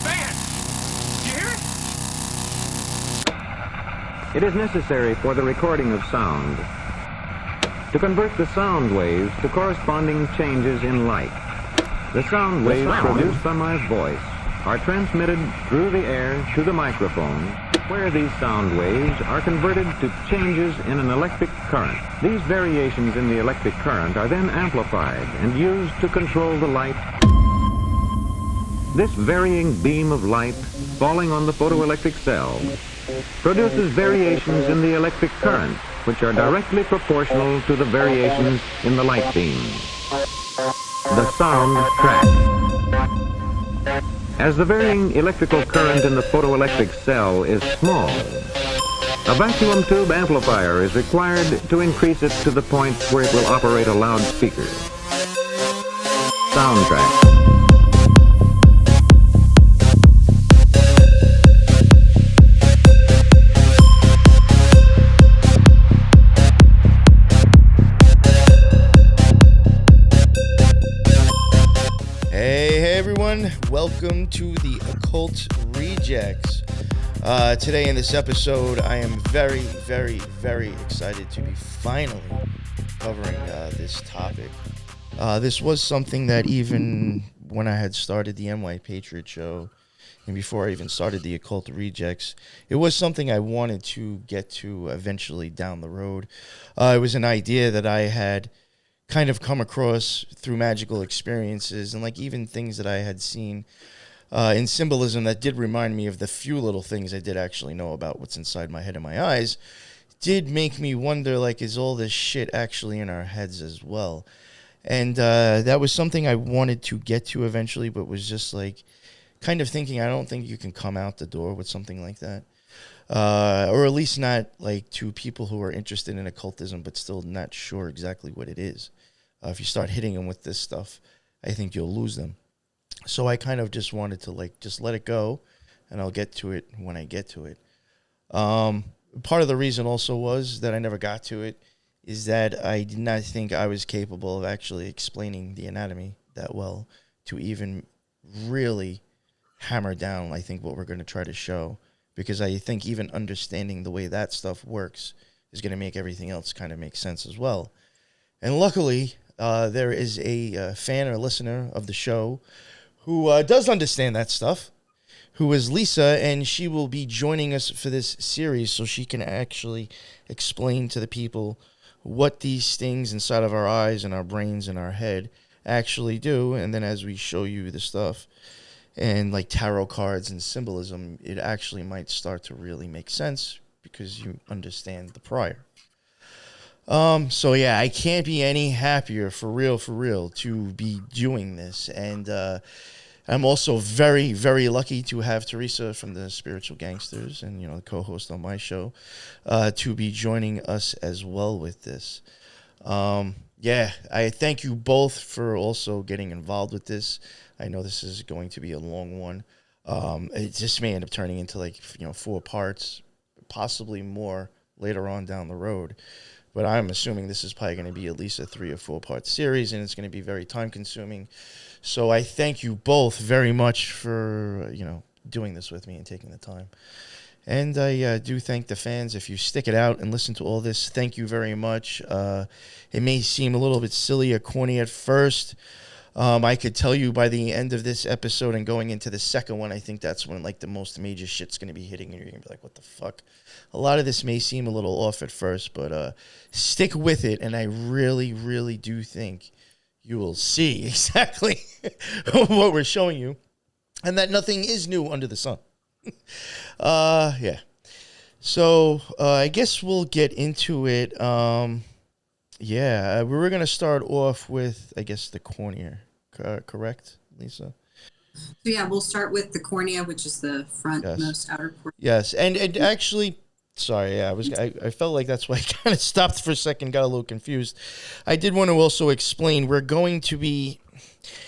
a band! You hear it? It is necessary for the recording of sound to convert the sound waves to corresponding changes in light. The sound waves produced by my voice are transmitted through the air to the microphone, where these sound waves are converted to changes in an electric current. These variations in the electric current are then amplified and used to control the light. This varying beam of light falling on the photoelectric cell produces variations in the electric current, which are directly proportional to the variations in the light beam. The sound track. As the varying electrical current in the photoelectric cell is small, a vacuum tube amplifier is required to increase it to the point where it will operate a loudspeaker. Sound track. Welcome to the Occult Rejects. Today in this episode, I am very, very, very excited to be finally covering this topic. This was something that even when I had started the Patriot show, and before I even started the Occult Rejects, it was something I wanted to get to eventually down the road. It was an idea that I had kind of come across through magical experiences and like even things that I had seen in symbolism that did remind me of the few little things I did actually know about what's inside my head and my eyes, did make me wonder, like, is all this shit actually in our heads as well? And that was something I wanted to get to eventually, but was just like kind of thinking, I don't think you can come out the door with something like that. Or at least not like to people who are interested in occultism, but still not sure exactly what it is. If you start hitting them with this stuff, I think you'll lose them. So I kind of just wanted to like just let it go, and I'll get to it when I get to it. Part of the reason also was that I never got to it is that I did not think I was capable of actually explaining the anatomy that well to even really hammer down, I think, what we're going to try to show. Because I think even understanding the way that stuff works is going to make everything else kind of make sense as well. And luckily, there is a fan or listener of the show who does understand that stuff, who is Lisa, and she will be joining us for this series so she can actually explain to the people what these things inside of our eyes and our brains and our head actually do. And then as we show you the stuff and like tarot cards and symbolism, it actually might start to really make sense because you understand the prior. So yeah, I can't be any happier for real to be doing this. And I'm also very, very lucky to have Teresa from the Spiritual Gangsters and, the co-host on my show, to be joining us as well with this. Yeah, I thank you both for also getting involved with this. I know this is going to be a long one. It just may end up turning into 4 parts, possibly more later on down the road. But I'm assuming this is probably going to be at least a 3 or 4 part series, and it's going to be very time consuming. So I thank you both very much for, doing this with me and taking the time. And I do thank the fans. If you stick it out and listen to all this, thank you very much. It may seem a little bit silly or corny at first. I could tell you by the end of this episode and going into the second one, I think that's when the most major shit's going to be hitting, and you're going to be like, what the fuck? A lot of this may seem a little off at first, but stick with it, and I really, really do think you will see exactly what we're showing you, and that nothing is new under the sun. Yeah. So I guess we'll get into it. Yeah, we were going to start off with, I guess, the cornea, correct, Lisa? So yeah, we'll start with the cornea, which is the frontmost outer cornea. Yes, and actually, sorry, yeah, I felt like that's why I kind of stopped for a second, got a little confused. I did want to also explain, we're going to be,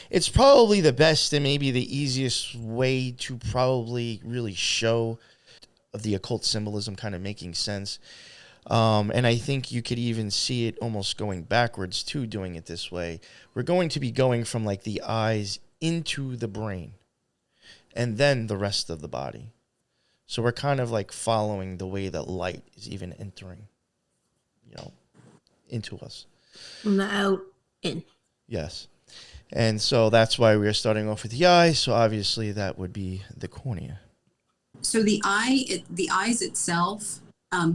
it's probably the best and maybe the easiest way to probably really show the occult symbolism kind of making sense. And I think you could even see it almost going backwards too, doing it this way. We're going to be going from the eyes into the brain. and then the rest of the body. So we're kind of like following the way that light is even entering, into us. From the out in. Yes. And so that's why we are starting off with the eye. So obviously that would be the cornea. So the eyes itself,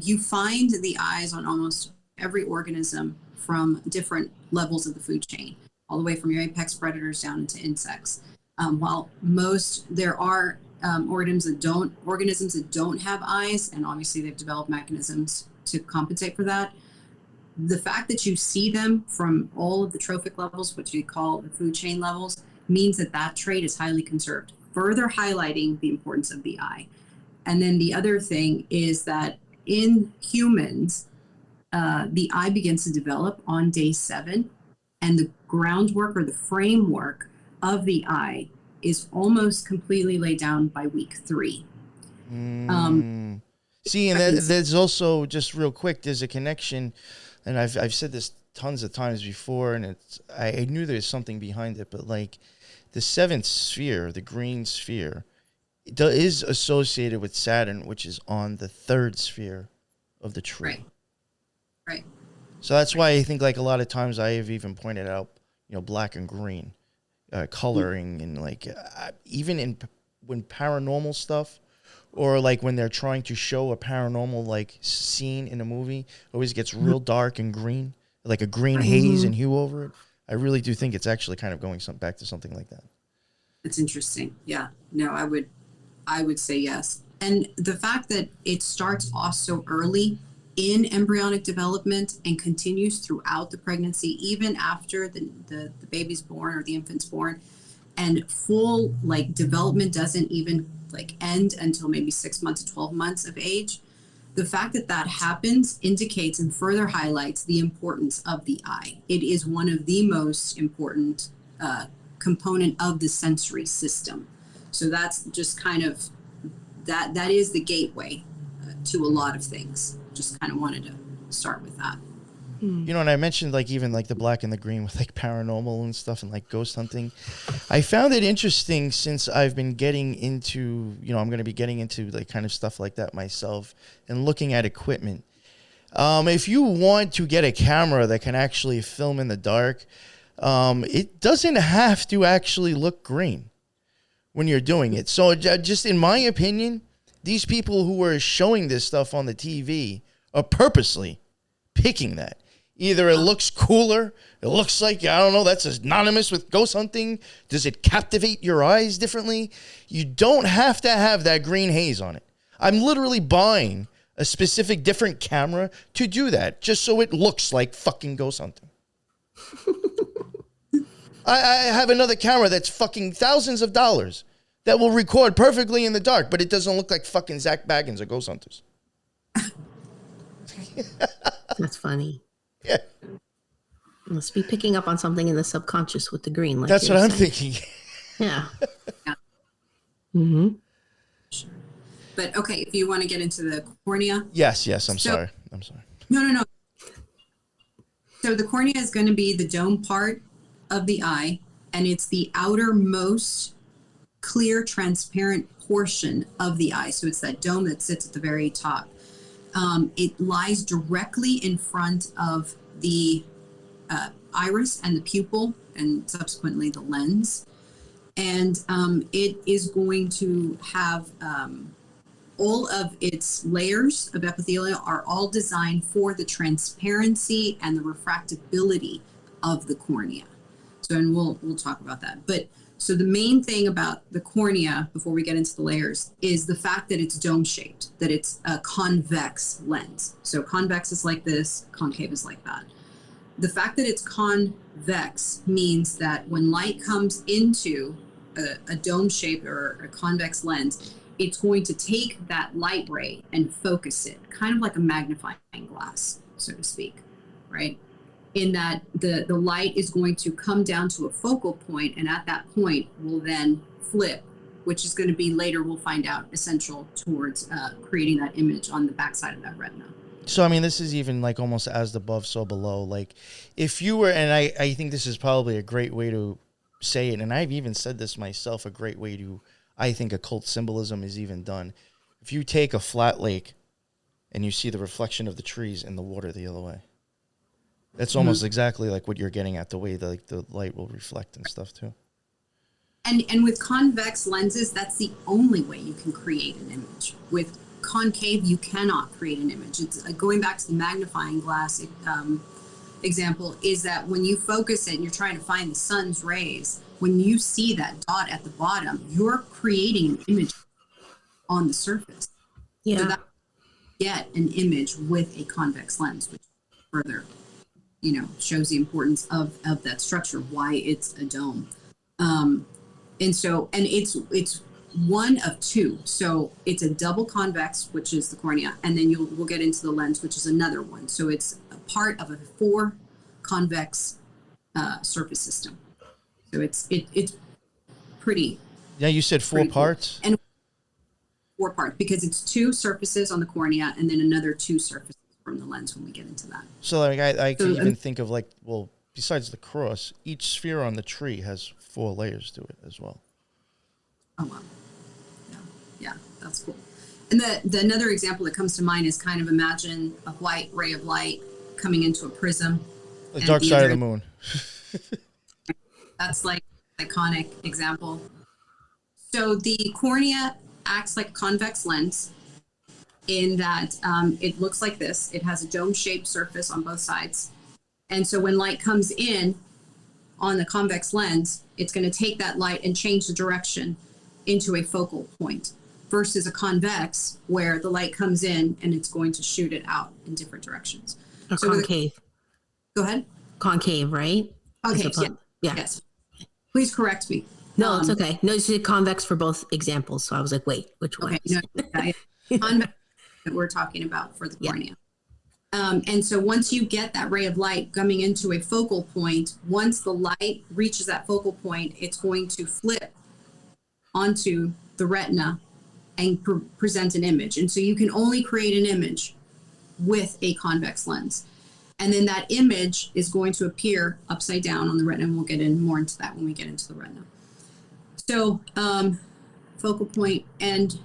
you find the eyes on almost every organism from different levels of the food chain, all the way from your apex predators down into insects. While there are organisms that don't have eyes, and obviously they've developed mechanisms to compensate for that. The fact that you see them from all of the trophic levels, which we call the food chain levels, means that trait is highly conserved, further highlighting the importance of the eye. And then the other thing is that in humans, the eye begins to develop on day 7, and the groundwork or the framework of the eye is almost completely laid down by week 3. See, and there's also, just real quick, there's a connection, and I've said this tons of times before, and I knew there's something behind it, but like the 7th sphere, the green sphere, is associated with Saturn, which is on the 3rd sphere of the tree. Right. So that's why I think like a lot of times I have even pointed out, black and green coloring, and like even when paranormal stuff, or like when they're trying to show a paranormal like scene in a movie, always gets real dark and green, like a green haze and hue over it. I really do think it's actually kind of going back to something like that. It's interesting. Yeah. No, I would say yes. And the fact that it starts off so early in embryonic development and continues throughout the pregnancy, even after the baby's born or the infant's born, and full like development doesn't even like end until maybe 6 months to 12 months of age. The fact that happens indicates and further highlights the importance of the eye. It is one of the most important component of the sensory system. So that's just kind of, that is the gateway to a lot of things. Just kind of wanted to start with that. And I mentioned like even like the black and the green with like paranormal and stuff and like ghost hunting. I found it interesting since I've been getting into, I'm going to be getting into like kind of stuff like that myself and looking at equipment. If you want to get a camera that can actually film in the dark, it doesn't have to actually look green when you're doing it. So just in my opinion, these people who are showing this stuff on the TV are purposely picking that. Either it looks cooler, it looks like, I don't know, that's synonymous with ghost hunting. Does it captivate your eyes differently? You don't have to have that green haze on it. I'm literally buying a specific different camera to do that, just so it looks like fucking ghost hunting. I have another camera that's fucking thousands of dollars that will record perfectly in the dark, but it doesn't look like fucking Zach Baggins or Ghost Hunters. That's funny. Yeah. Must be picking up on something in the subconscious with the green. Like that's what I'm saying. thinking. Yeah. Yeah. Mm-hmm. Sure. But okay, if you want to get into the cornea. Yes, I'm sorry. No. So the cornea is going to be the dome part of the eye, and it's the outermost clear, transparent portion of the eye. So it's that dome that sits at the very top. It lies directly in front of the iris and the pupil, and subsequently the lens. And it is going to have all of its layers of epithelium are all designed for the transparency and the refractability of the cornea. So, and we'll talk about that. But so the main thing about the cornea, before we get into the layers, is the fact that it's dome-shaped, that it's a convex lens. So convex is like this, concave is like that. The fact that it's convex means that when light comes into a dome-shaped or a convex lens, it's going to take that light ray and focus it, kind of like a magnifying glass, so to speak, right? In that the light is going to come down to a focal point, and at that point will then flip, which is going to be later, we'll find out, essential towards creating that image on the backside of that retina. So, I mean, this is even like almost as above, so below. Like if you were, and I think this is probably a great way to say it, and I've even said this myself, a great way to I think occult symbolism is even done. If you take a flat lake and you see the reflection of the trees in the water the other way, that's almost exactly like what you're getting at, the way the light will reflect and stuff too. And with convex lenses, that's the only way you can create an image. With concave, you cannot create an image. It's going back to the magnifying glass example, is that when you focus it and you're trying to find the sun's rays, when you see that dot at the bottom, you're creating an image on the surface. Yeah. So that get an image with a convex lens, which further, shows the importance of that structure, why it's a dome. And it's one of two. So it's a double convex, which is the cornea, and then we'll get into the lens, which is another one. So it's a part of a 4 convex surface system. So it's pretty. Yeah, you said 4 parts? Cool. And 4 parts, because it's 2 surfaces on the cornea and then another 2 surfaces from the lens when we get into that. So like I can even think of besides the cross, each sphere on the tree has 4 layers to it as well. Oh, wow. Yeah, that's cool. And the another example that comes to mind is kind of imagine a white ray of light coming into a prism. The dark side of the moon. That's like an iconic example. So the cornea acts like a convex lens in that it looks like this. It has a dome-shaped surface on both sides. And so when light comes in on the convex lens, it's going to take that light and change the direction into a focal point, versus a convex where the light comes in and it's going to shoot it out in different directions. Or concave. Go ahead. Concave, right? Okay. Yeah. Yes. Please correct me. No, it's okay. No, you said convex for both examples. So I was like, wait, which one? Okay. No, convex that we're talking about for the cornea. And so once you get that ray of light coming into a focal point, once the light reaches that focal point, it's going to flip onto the retina and present an image. And so you can only create an image with a convex lens. And then that image is going to appear upside down on the retina, and we'll get in more into that when we get into the retina. So focal point and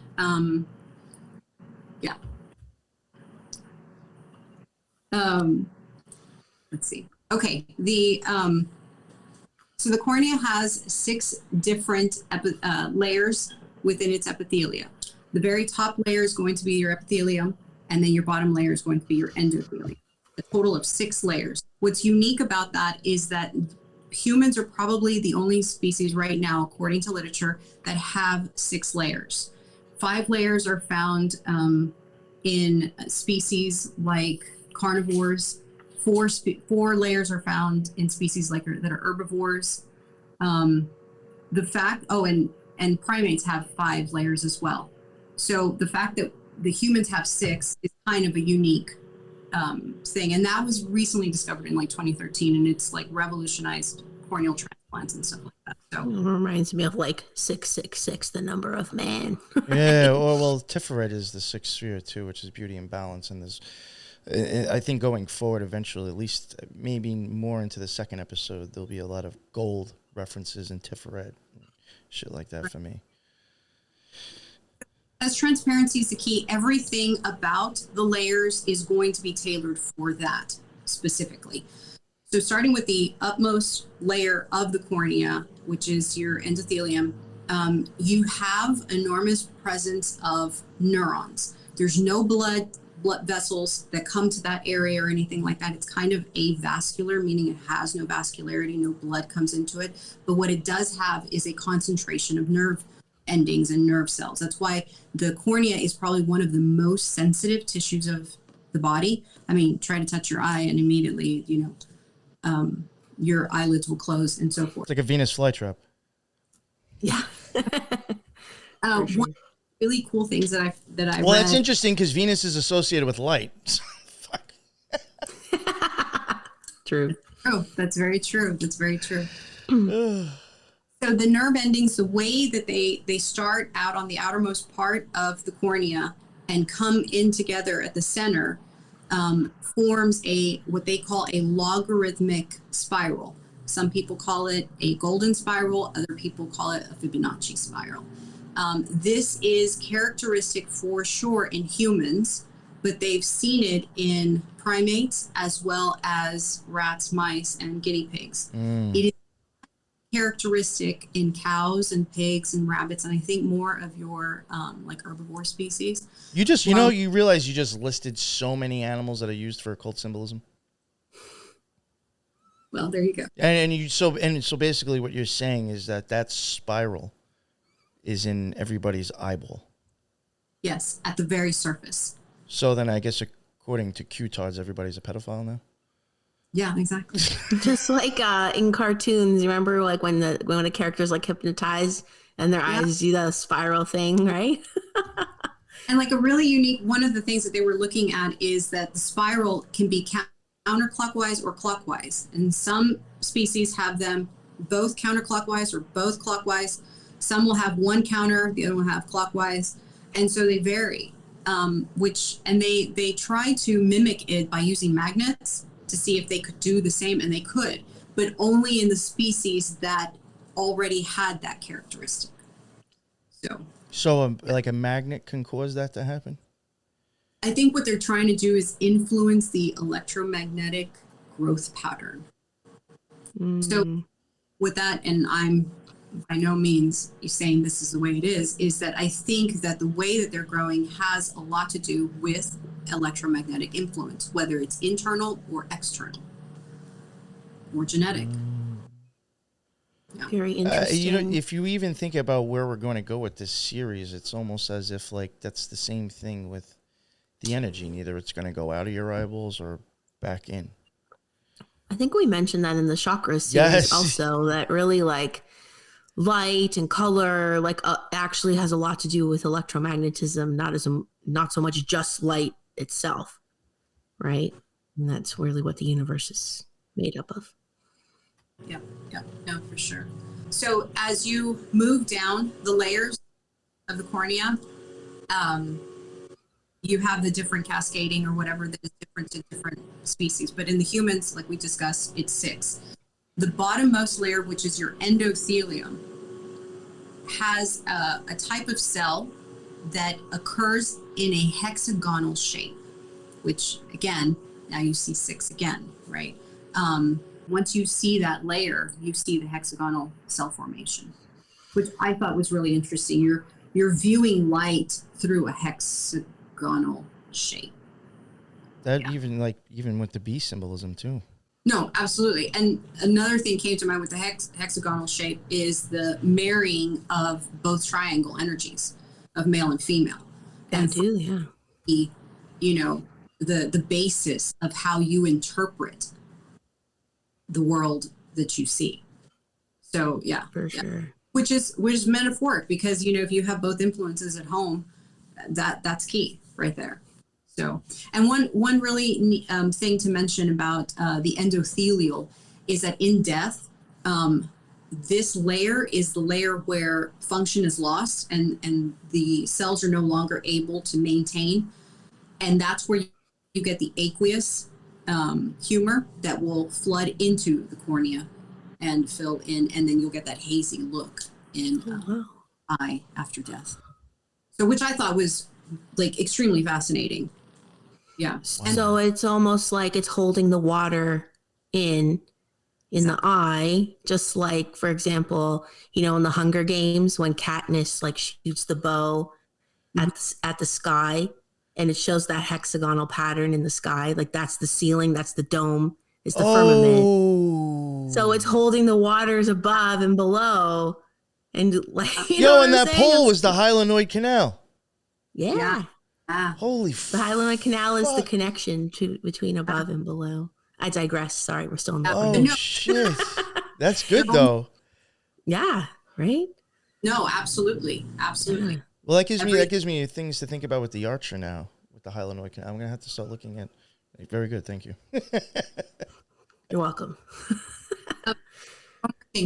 let's see. Okay, so the cornea has 6 different layers within its epithelia. The very top layer is going to be your epithelium, and then your bottom layer is going to be your endothelium. A total of 6 layers. What's unique about that is that humans are probably the only species right now, according to literature, that have 6 layers. 5 layers are found in species like carnivores. 4 layers are found in species that are herbivores. And primates have 5 layers as well. So the fact that the humans have 6 is kind of a unique thing, and that was recently discovered in 2013, and it's revolutionized corneal transplants and stuff like that. So it reminds me of 666, the number of man. Yeah, well, Tiferet is the 6th sphere too, which is beauty and balance, and there's. I think going forward, eventually, at least maybe more into the 2nd episode, there'll be a lot of gold references in Tiferet, shit like that for me. As transparency is the key, everything about the layers is going to be tailored for that specifically. So starting with the upmost layer of the cornea, which is your endothelium, you have enormous presence of neurons. There's no blood vessels that come to that area or anything like that. It's kind of avascular, meaning it has no vascularity, no blood comes into it. But what it does have is a concentration of nerve endings and nerve cells. That's why the cornea is probably one of the most sensitive tissues of the body. I mean, try to touch your eye and immediately, your eyelids will close and so forth. It's like a Venus flytrap. Yeah. One of the really cool things that I read. Well, that's interesting because Venus is associated with light. Fuck. True. Oh, that's very true. That's very true. So the nerve endings, the way that they start out on the outermost part of the cornea and come in together at the center, forms what they call a logarithmic spiral. Some people call it a golden spiral. Other people call it a Fibonacci spiral. This is characteristic for sure in humans, but they've seen it in primates as well as rats, mice, and guinea pigs. It is characteristic in cows and pigs and rabbits, and I think more of your like herbivore species. You just, you realize you just listed so many animals that are used for occult symbolism. Well, there you go. And so basically, what you're saying is that spiral is in everybody's eyeball. Yes, at the very surface. So then, I guess according to Q-tards, everybody's a pedophile now. Yeah, exactly. Just like in cartoons, remember like when the characters like hypnotize and their eyes do that spiral thing, right? And like a really unique, one of the things that they were looking at is that the spiral can be counterclockwise or clockwise. And some species have them both counterclockwise or both clockwise. Some will have one counter, the other will have clockwise. And so they vary, and they try to mimic it by using magnets to see if they could do the same, and they could, but only in the species that already had that characteristic. So like a magnet can cause that to happen? I think what they're trying to do is influence the electromagnetic growth pattern. So with that, and I'm by no means saying this is the way it is that I think that the way that they're growing has a lot to do with electromagnetic influence, whether it's internal or external or genetic. Yeah. Very interesting. If you even think about where we're going to go with this series, it's almost as if like that's the same thing with the energy. Neither it's going to go out of your eyeballs or back in. I think we mentioned that in the chakras series also, that really like light and color like actually has a lot to do with electromagnetism, not so much just light itself, right? And that's really what the universe is made up of. Yeah, no, for sure. So as you move down the layers of the cornea, you have the different cascading or whatever that is different to different species. But in the humans, like we discussed, it's 6. The bottommost layer, which is your endothelium, has a type of cell that occurs in a hexagonal shape, which again, now you see 6 again, right? Once you see that layer, you see the hexagonal cell formation, which I thought was really interesting. You're viewing light through a hexagonal shape. Even with the bee symbolism too. No, absolutely. And another thing came to mind with the hexagonal shape is the marrying of both triangle energies of male and female. And the basis of how you interpret the world that you see. So yeah, for sure. Which is metaphoric, because if you have both influences at home, that's key right there. So, and one really thing to mention about the endothelial is that in death, this layer is the layer where function is lost and the cells are no longer able to maintain. And that's where you get the aqueous humor that will flood into the cornea and fill in, and then you'll get that hazy look in eye after death. So, which I thought was like extremely fascinating. Yeah. So it's almost like it's holding the water in the eye, just like, for example, in the Hunger Games when Katniss like shoots the bow at the sky, and it shows that hexagonal pattern in the sky. Like that's the ceiling, that's the dome, is the firmament. So it's holding the waters above and below, and like and that pole was the Hyaloid canal. Yeah. Holy the Hyaloid canal is the connection between above and below. I digress. Sorry, we're still in the shit. That's good though. Yeah, right? No, absolutely. Yeah. Well, that gives me things to think about with the Archer now, with the Hyaloid canal. I'm gonna have to start looking at. Very good, thank you. You're welcome.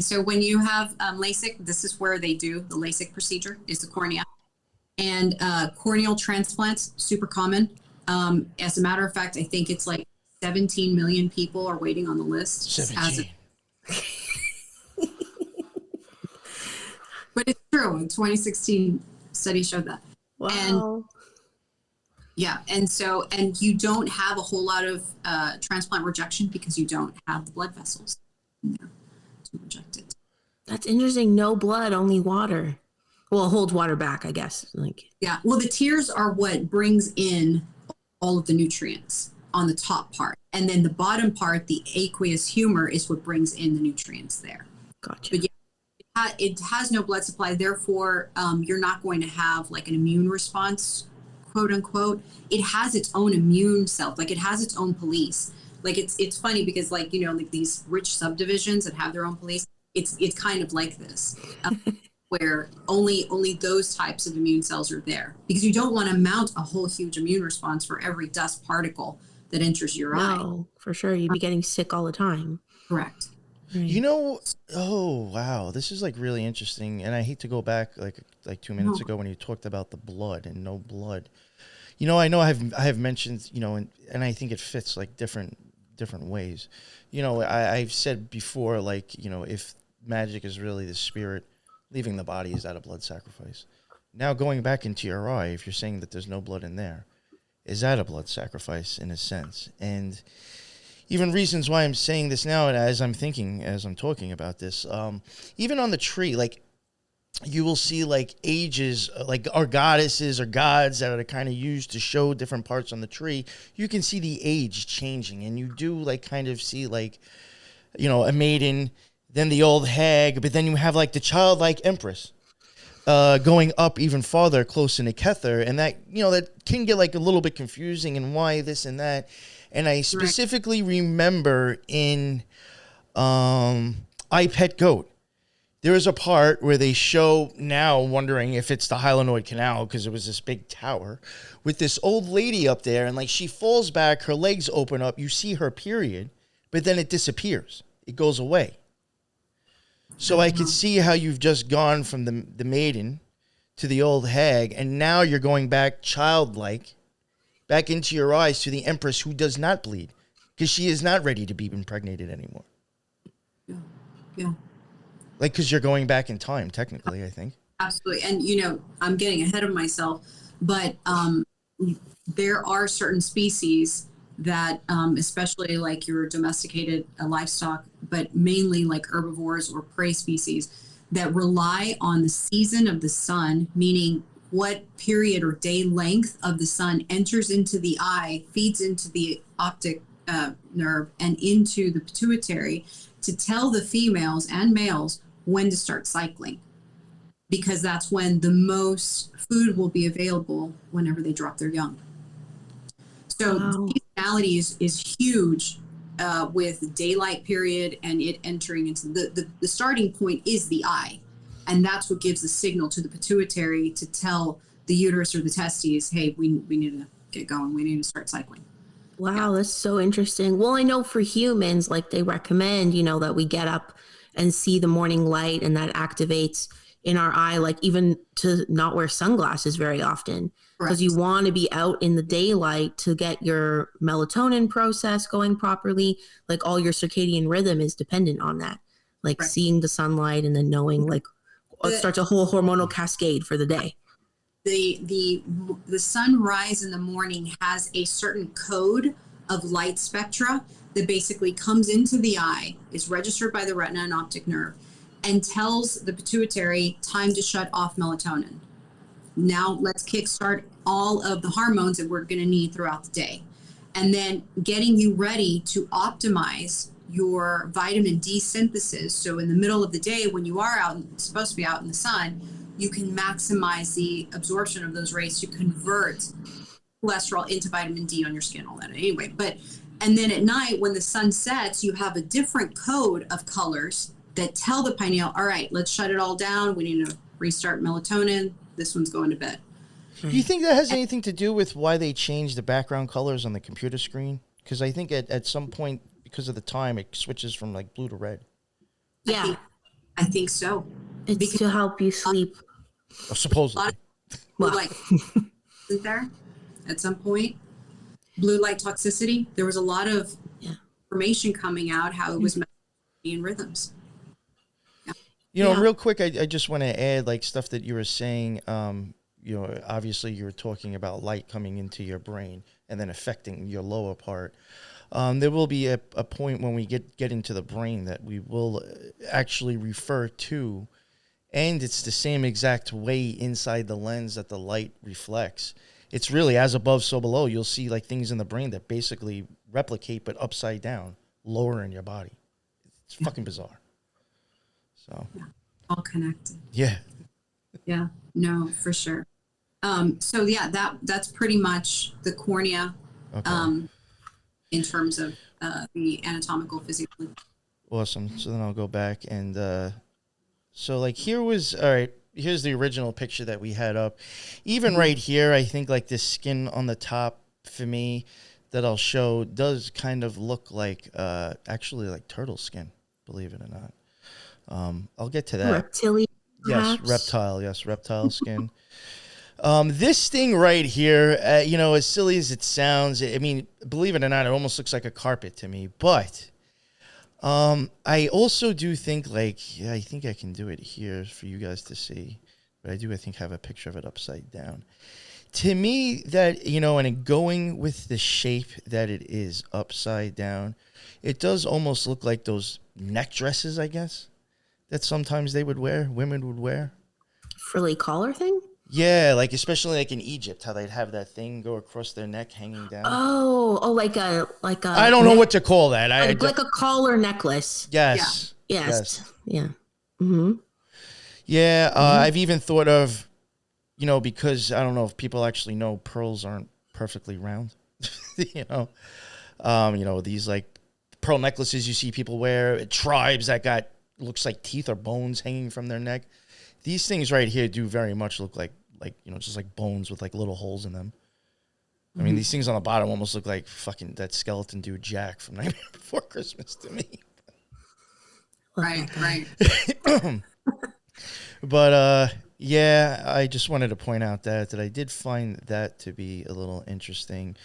So when you have LASIK, this is where they do the LASIK procedure, is the cornea. And corneal transplants, super common. As a matter of fact, I think it's like 17 million people are waiting on the list. 17. But it's true. A 2016 study showed that. Wow. And yeah, and you don't have a whole lot of transplant rejection because you don't have the blood vessels in there to reject it. That's interesting. No blood, only water. Well, it holds water back, I guess. Yeah. Well, the tears are what brings in all of the nutrients on the top part, and then the bottom part, the aqueous humor, is what brings in the nutrients there. Gotcha. But yeah, it has no blood supply. Therefore, you're not going to have like an immune response, quote unquote. It has its own immune self, like it has its own police. Like it's funny because like, you know, like these rich subdivisions that have their own police, it's kind of like this, where only those types of immune cells are there, because you don't want to mount a whole huge immune response for every dust particle that enters your eye. No, for sure. You'd be getting sick all the time. Correct. Right. You know, oh wow, this is like really interesting, and I hate to go back like 2 minutes ago when you talked about the blood and no blood. You know, I have mentioned, you know, and I think it fits like different ways. You know, I've said before, like, you know, if magic is really the spirit, leaving the body is that a blood sacrifice. Now going back into your eye, if you're saying that there's no blood in there, is that a blood sacrifice in a sense? And even reasons why I'm saying this now, and as I'm talking about this, even on the tree, like you will see like ages, like our goddesses or gods that are kind of used to show different parts on the tree. You can see the age changing, and you do like kind of see like, you know, a maiden, then the old hag, but then you have like the childlike empress going up even farther, close into Kether, and that, you know, that can get like a little bit confusing and why this and that. And I specifically remember in I Pet Goat, there is a part where they show, now wondering if it's the Hyaloid canal, because it was this big tower with this old lady up there, and like she falls back, her legs open up, you see her period, but then it disappears. It goes away. So I could see how you've just gone from the maiden to the old hag, and now you're going back childlike, back into your eyes to the empress who does not bleed, because she is not ready to be impregnated anymore. Yeah. Like, because you're going back in time, technically, I think. Absolutely. And, you know, I'm getting ahead of myself, but there are certain species that, especially like your domesticated livestock, but mainly like herbivores or prey species, that rely on the season of the sun, meaning what period or day length of the sun enters into the eye, feeds into the optic nerve and into the pituitary to tell the females and males when to start cycling, because that's when the most food will be available whenever they drop their young. So seasonality is huge with daylight period and it entering into the starting point is the eye. And that's what gives the signal to the pituitary to tell the uterus or the testes, hey, we need to get going. We need to start cycling. Wow, that's so interesting. Well, I know for humans, like they recommend, you know, that we get up and see the morning light, and that activates in our eye, like even to not wear sunglasses very often, because you want to be out in the daylight to get your melatonin process going properly. Like all your circadian rhythm is dependent on that, like seeing the sunlight and then knowing like it starts a whole hormonal cascade for the day. The sunrise in the morning has a certain code of light spectra that basically comes into the eye, is registered by the retina and optic nerve, and tells the pituitary time to shut off melatonin. Now let's kickstart all of the hormones that we're going to need throughout the day. And then getting you ready to optimize your vitamin D synthesis. So in the middle of the day, when you are supposed to be out in the sun, you can maximize the absorption of those rays to convert cholesterol into vitamin D on your skin, all that anyway. And then at night, when the sun sets, you have a different code of colors that tell the pineal, all right, let's shut it all down. We need to restart melatonin. This one's going to bed. Do you think that has anything to do with why they changed the background colors on the computer screen? Because I think at some point, because of the time, it switches from like blue to red. Yeah. I think so. It's because to help you sleep. Supposedly. Blue light isn't there at some point? Blue light toxicity. There was a lot of information coming out how it was in rhythms. You know, Yeah. real quick, I just want to add like stuff that you were saying. You know, obviously you were talking about light coming into your brain and then affecting your lower part. There will be a point when we get into the brain that we will actually refer to, and it's the same exact way inside the lens that the light reflects. It's really as above, so below. You'll see like things in the brain that basically replicate, but upside down, lower in your body. It's fucking bizarre. So, All connected. yeah. Yeah, no, for sure. So yeah, that's pretty much the cornea. Okay. In terms of the anatomical physiology. Awesome. So then I'll go back and so like here's the original picture that we had up. Even right here, I think like this skin on the top for me that I'll show does kind of look like actually like turtle skin, believe it or not. I'll get to that. Reptilian, Yes, perhaps? reptile skin. This thing right here, you know, as silly as it sounds, I mean, believe it or not, it almost looks like a carpet to me. But I also do think, like, yeah, I think I can do it here for you guys to see. But I think, have a picture of it upside down. To me, that, you know, and going with the shape that it is upside down, it does almost look like those neck dresses, I guess, that sometimes women would wear. Frilly collar thing? Yeah, like especially like in Egypt, how they'd have that thing go across their neck, hanging down. Oh, like a. I don't know what to call that. Like a collar necklace. Yes. Yes. Yeah. Mm-hmm. Yeah. I've even thought of, you know, because I don't know if people actually know pearls aren't perfectly round. You know, these like pearl necklaces you see people wear, tribes that got looks like teeth or bones hanging from their neck. These things right here do very much look like, you know, just like bones with like little holes in them. I mean, these things on the bottom almost look like fucking that skeleton dude Jack from Nightmare Before Christmas to me. Right. But yeah, I just wanted to point out that I did find that to be a little interesting.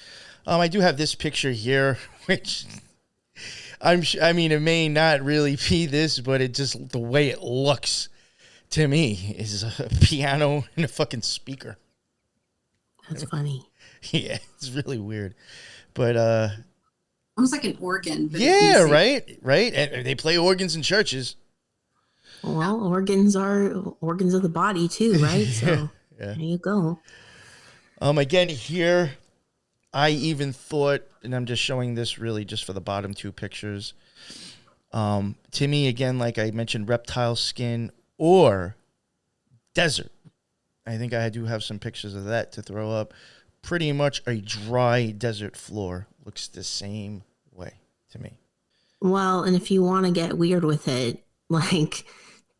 I do have this picture here, which I mean, it may not really be this, but it just the way it looks to me is a piano and a fucking speaker. That's funny. Yeah, it's really weird. But Almost like an organ. But yeah, right. And they play organs in churches. Well, organs are organs of the body too, right? So Yeah. there you go. Again, here, I even thought, and I'm just showing this really just for the bottom two pictures. To me, again, like I mentioned, reptile skin or desert. I think I do have some pictures of that to throw up. Pretty much a dry desert floor looks the same way to me. Well, and if you want to get weird with it, like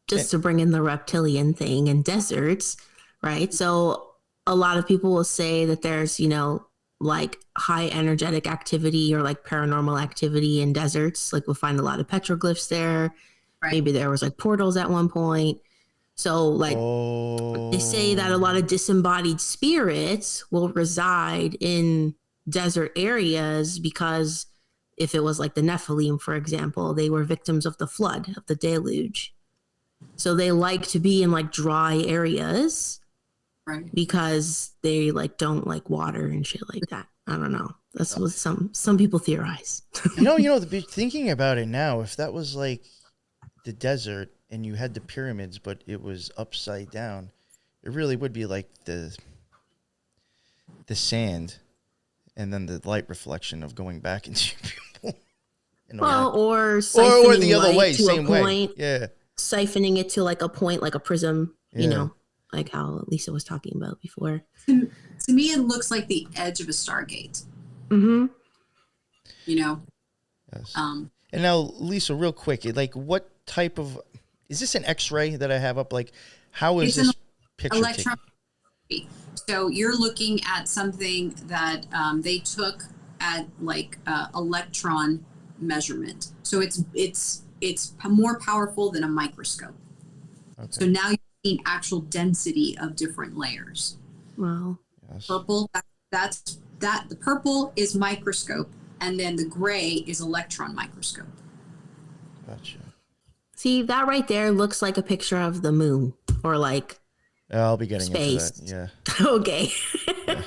just to bring in the reptilian thing in deserts, right? So a lot of people will say that there's, you know, like high energetic activity or like paranormal activity in deserts. Like we'll find a lot of petroglyphs there. Right. Maybe there was like portals at one point. So like they say that a lot of disembodied spirits will reside in desert areas because if it was like the Nephilim, for example, they were victims of the flood, of the deluge. So they like to be in like dry areas, Right. because they like don't like water and shit like that. I don't know. That's what some people theorize. You know, thinking about it now, if that was like the desert and you had the pyramids, but it was upside down, it really would be like the sand and then the light reflection of going back into people. Well, or the other light way, to same a way. point, Yeah. siphoning it to like a point, like a prism, Yeah. you know, like how Lisa was talking about before. To me, it looks like the edge of a Stargate. Mm-hmm. You know. Yes. And now, Lisa, real quick, like, what type of is this an X-ray that I have up? Like, how is It's this picture electron. taken? So you're looking at something that they took at like electron measurement. So it's more powerful than a microscope. Okay. So now you're seeing actual density of different layers. Wow. Yes. Purple, that's the purple is microscope, and then the gray is electron microscope. Gotcha. See, that right there looks like a picture of the moon or like I'll be getting space. into that. Yeah. Okay. Yeah.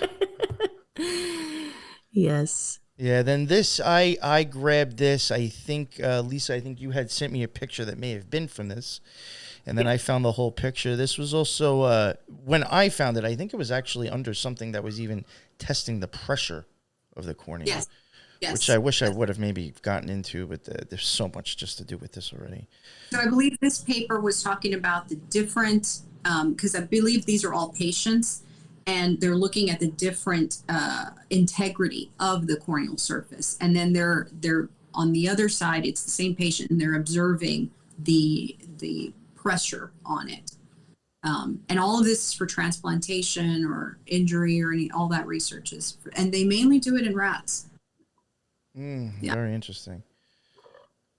Yes. Yeah, then this, I grabbed this. I think, Lisa, I think you had sent me a picture that may have been from this. And then I found the whole picture. This was also, when I found it, I think it was actually under something that was even testing the pressure of the cornea. Yes. Yes. Which I wish I would have maybe gotten into, but there's so much just to do with this already. So I believe this paper was talking about the different, because I believe these are all patients, and they're looking at the different integrity of the corneal surface. And then they're on the other side, it's the same patient, and they're observing the pressure on it. And all of this is for transplantation or injury or all that research is, and they mainly do it in rats. Yeah. Very interesting.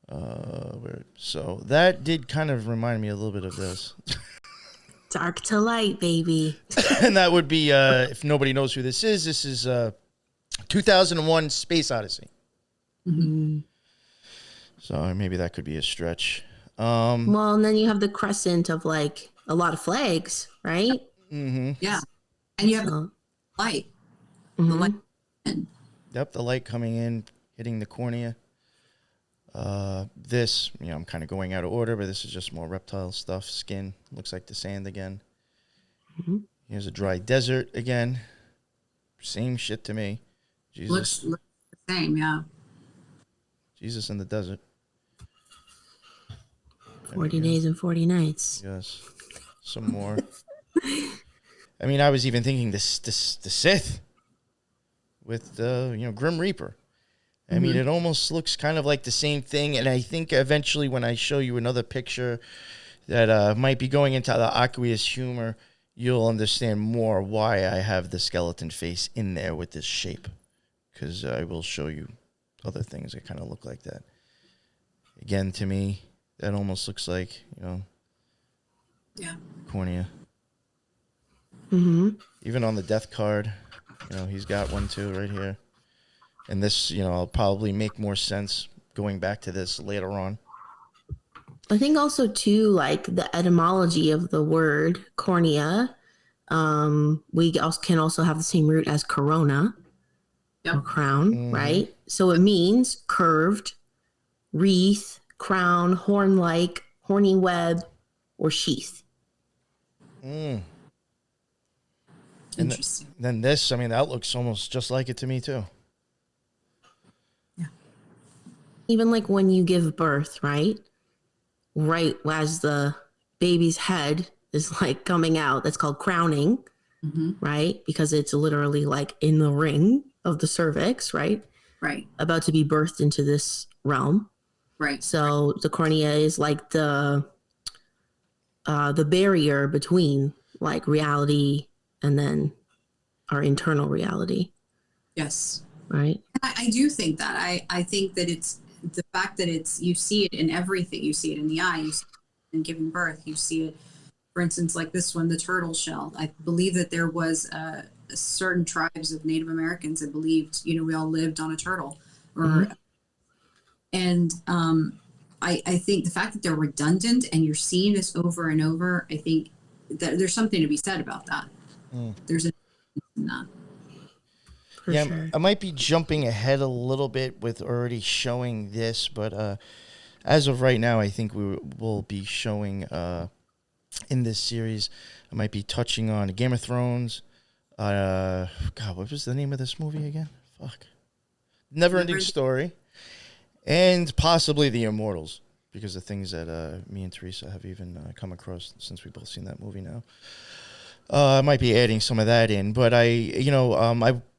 So that did kind of remind me a little bit of this. Dark to light, baby. And that would be, if nobody knows who this is 2001 Space Odyssey. Mm-hmm. So maybe that could be a stretch. Well, and then you have the crescent of like a lot of flags, right? Mm-hmm. Yeah. And you have light. Mm-hmm. The light. Yep, the light coming in, hitting the cornea. This, I'm kind of going out of order, but this is just more reptile stuff. Skin looks like the sand again. Mm-hmm. Here's a dry desert again. Same shit to me. Jesus. Looks the same, yeah. Jesus in the desert. 40 days and 40 nights. Yes. Some more. I mean, I was even thinking the Sith with Grim Reaper. I mean, it almost looks kind of like the same thing. And I think eventually when I show you another picture that might be going into the aqueous humor, you'll understand more why I have the skeleton face in there with this shape. Because I will show you other things that kind of look like that. Again, to me, that almost looks like, cornea. Mm-hmm. Even on the death card, he's got one too right here. And this, I'll probably make more sense going back to this later on. I think also too, like the etymology of the word cornea, we can also have the same root as corona, or crown, right? So it means curved, wreath, crown, horn-like, horny web, or sheath. Interesting. Then this, that looks almost just like it to me too. Yeah. Even like when you give birth, right? Right as the baby's head is like coming out, that's called crowning, right? Because it's literally like in the ring of the cervix, right? Right. About to be birthed into this realm. Right. So the cornea is like the barrier between like reality and then our internal reality. Yes. Right. I do think that. I think that it's the fact that you see it in everything. You see it in the eye, you see it in giving birth, you see it, for instance, like this one, the turtle shell. I believe that there was certain tribes of Native Americans that believed, we all lived on a turtle. And I think the fact that they're redundant and you're seeing this over and over, I think that there's something to be said about that. There's not. Sure. I might be jumping ahead a little bit with already showing this, but as of right now, I think we will be showing in this series. I might be touching on Game of Thrones. God, what was the name of this movie again? Fuck. Never-ending Story. And possibly The Immortals, because of things that me and Teresa have even come across since we've both seen that movie now. I might be adding some of that in, but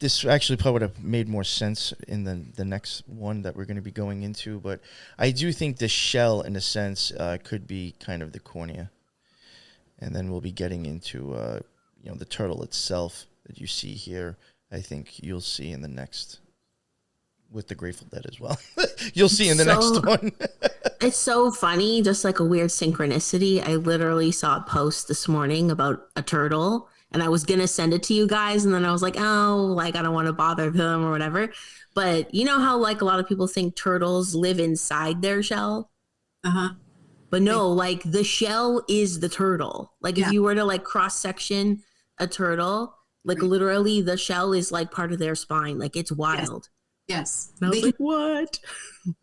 this actually probably would have made more sense in the next one that we're going to be going into. But I do think the shell, in a sense, could be kind of the cornea, and then we'll be getting into the turtle itself that you see here. I think you'll see in the next, with the Grateful Dead as well. You'll see in the next one. It's so funny, just like a weird synchronicity. I literally saw a post this morning about a turtle, and I was going to send it to you guys, and then I was like, I don't want to bother them or whatever. But you know how like a lot of people think turtles live inside their shell? But no, like the shell is the turtle. Like if you were to like cross section a turtle, like literally the shell is like part of their spine. Like it's wild. Yes. And I was like, what?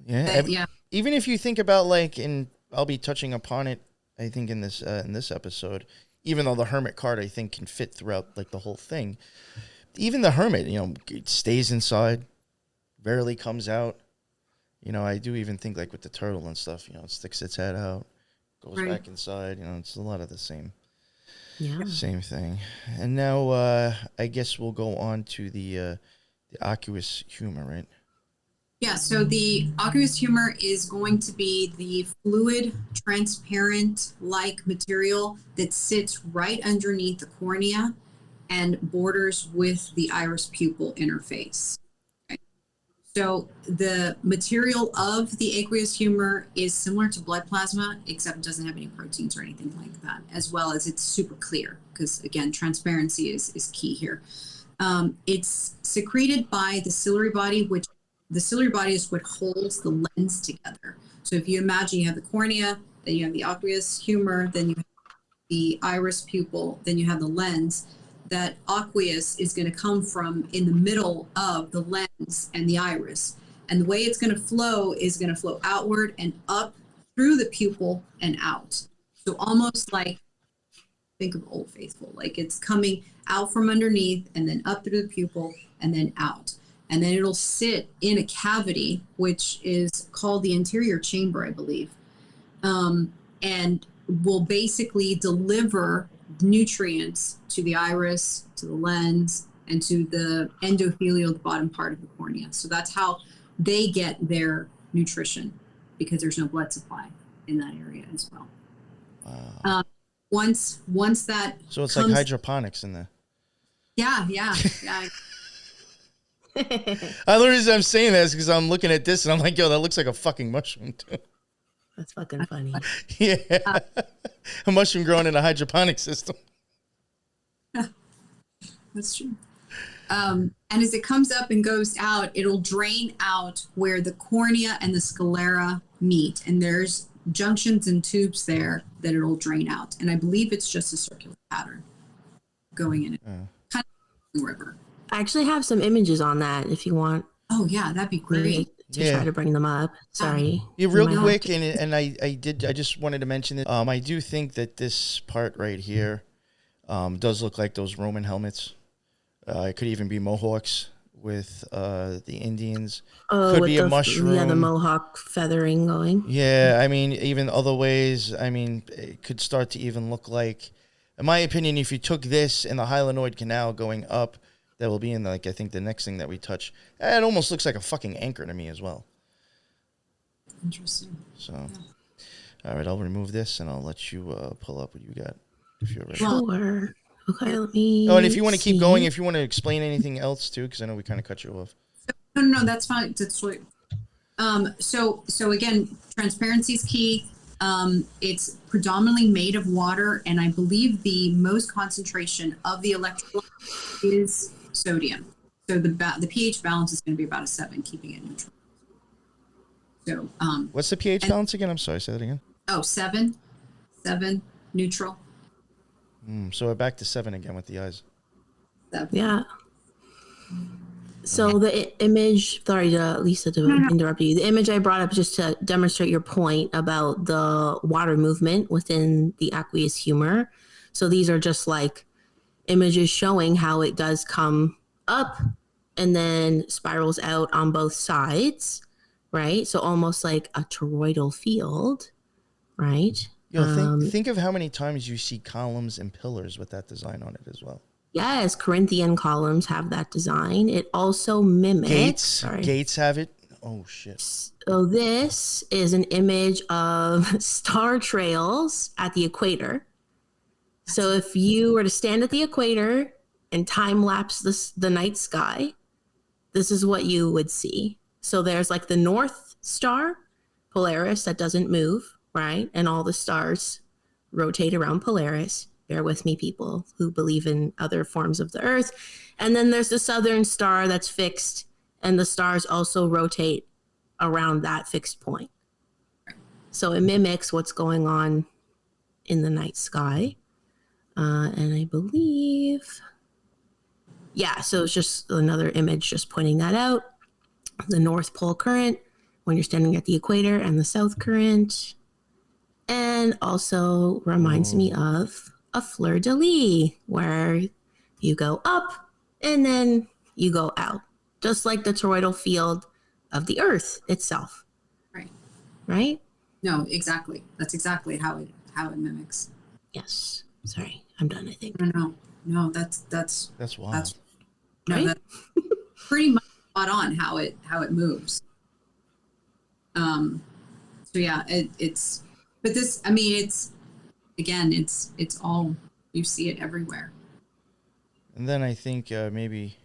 Yeah. Even if you think about like, and I'll be touching upon it, I think in this episode, even though the hermit card I think can fit throughout like the whole thing. Even the hermit, it stays inside, rarely comes out. I do even think like with the turtle and stuff, it sticks its head out, goes back inside. It's a lot of the same thing. And now I guess we'll go on to the aqueous humor, right? Yeah, so the aqueous humor is going to be the fluid, transparent-like material that sits right underneath the cornea and borders with the iris pupil interface. Okay. So the material of the aqueous humor is similar to blood plasma, except it doesn't have any proteins or anything like that, as well as it's super clear, because again, transparency is key here. It's secreted by the ciliary body, which the ciliary body is what holds the lens together. So if you imagine you have the cornea, then you have the aqueous humor, then you have the iris pupil, then you have the lens. That aqueous is going to come from in the middle of the lens and the iris. And the way it's going to flow is going to flow outward and up through the pupil and out. So almost like, think of Old Faithful, like it's coming out from underneath and then up through the pupil and then out. And then it'll sit in a cavity, which is called the anterior chamber, I believe, and will basically deliver nutrients to the iris, to the lens, and to the endothelial, the bottom part of the cornea. So that's how they get their nutrition, because there's no blood supply in that area as well. Wow. Once that so it's like hydroponics in there. Yeah. The reason I'm saying that is because I'm looking at this and I'm like, yo, that looks like a fucking mushroom too. That's fucking funny. Yeah. A mushroom growing in a hydroponic system. That's true. And as it comes up and goes out, it'll drain out where the cornea and the sclera meet. And there's junctions and tubes there that it'll drain out. And I believe it's just a circular pattern going in it. Kind of a river. I actually have some images on that if you want. Oh yeah, that'd be great. To try to bring them up. Sorry. Yeah, real quick, and I just wanted to mention that I do think that this part right here does look like those Roman helmets. It could even be Mohawks with the Indians. Oh, could be a mushroom. Yeah, the Mohawk feathering going. Yeah, I mean, even other ways. I mean, it could start to even look like, in my opinion, if you took this in the Hyaloid canal going up, that will be in, like, I think the next thing that we touch. It almost looks like a fucking anchor to me as well. Interesting. So, all right, I'll remove this and I'll let you pull up what you got if you're ready. Sure. Okay, let me. Oh, and if you want to keep going, if you want to explain anything else too, because I know we kind of cut you off. No, that's fine. That's what. So again, transparency is key. It's predominantly made of water, and I believe the most concentration of the electrolyte is sodium. So the pH balance is going to be about a 7, keeping it neutral. So what's the pH balance again? I'm sorry, say that again. Oh, 7 neutral. So we're back to 7 again with the eyes. 7. Yeah. So the image, sorry to Lisa to interrupt you. The image I brought up just to demonstrate your point about the water movement within the aqueous humor. So these are just like images showing how it does come up and then spirals out on both sides, right? So almost like a toroidal field, right? Yo, think of how many times you see columns and pillars with that design on it as well. Yes, Corinthian columns have that design. It also mimics... Gates have it. Oh, shit. So this is an image of star trails at the equator. So if you were to stand at the equator and time-lapse the night sky, this is what you would see. So there's like the North Star, Polaris, that doesn't move, right? And all the stars rotate around Polaris. Bear with me, people who believe in other forms of the Earth. And then there's the Southern Star that's fixed, and the stars also rotate around that fixed point. So it mimics what's going on in the night sky. And I believe, yeah, so it's just another image just pointing that out. The North Pole current when you're standing at the equator, and the South current. And also reminds me of a fleur-de-lis, where you go up and then you go out, just like the toroidal field of the Earth itself. Right. Right? No, exactly. That's exactly how it Yes. Sorry, I'm done, I think. No, that's wild. That's Right? that's pretty much spot on how it moves. So yeah, it's, but this, I mean, it's, again, it's all, you see it everywhere. And then I think maybe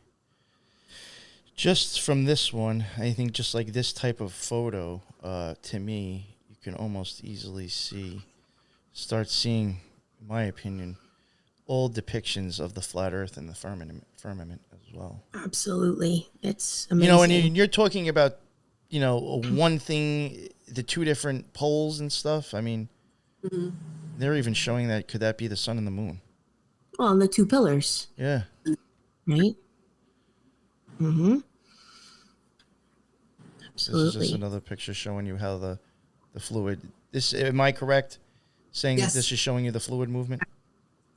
just from this one, I think just like this type of photo, to me, you can almost easily start seeing, in my opinion, old depictions of the flat Earth and the firmament as well. Absolutely. It's amazing. You know, and you're talking about, you know, one thing, the two different poles and stuff. I mean, they're even showing that, could that be the sun and the moon? Well, and the two pillars. Yeah. Right? Mm-hmm. Absolutely. This is just another picture showing you how the fluid, am I correct saying Yes. that this is showing you the fluid movement?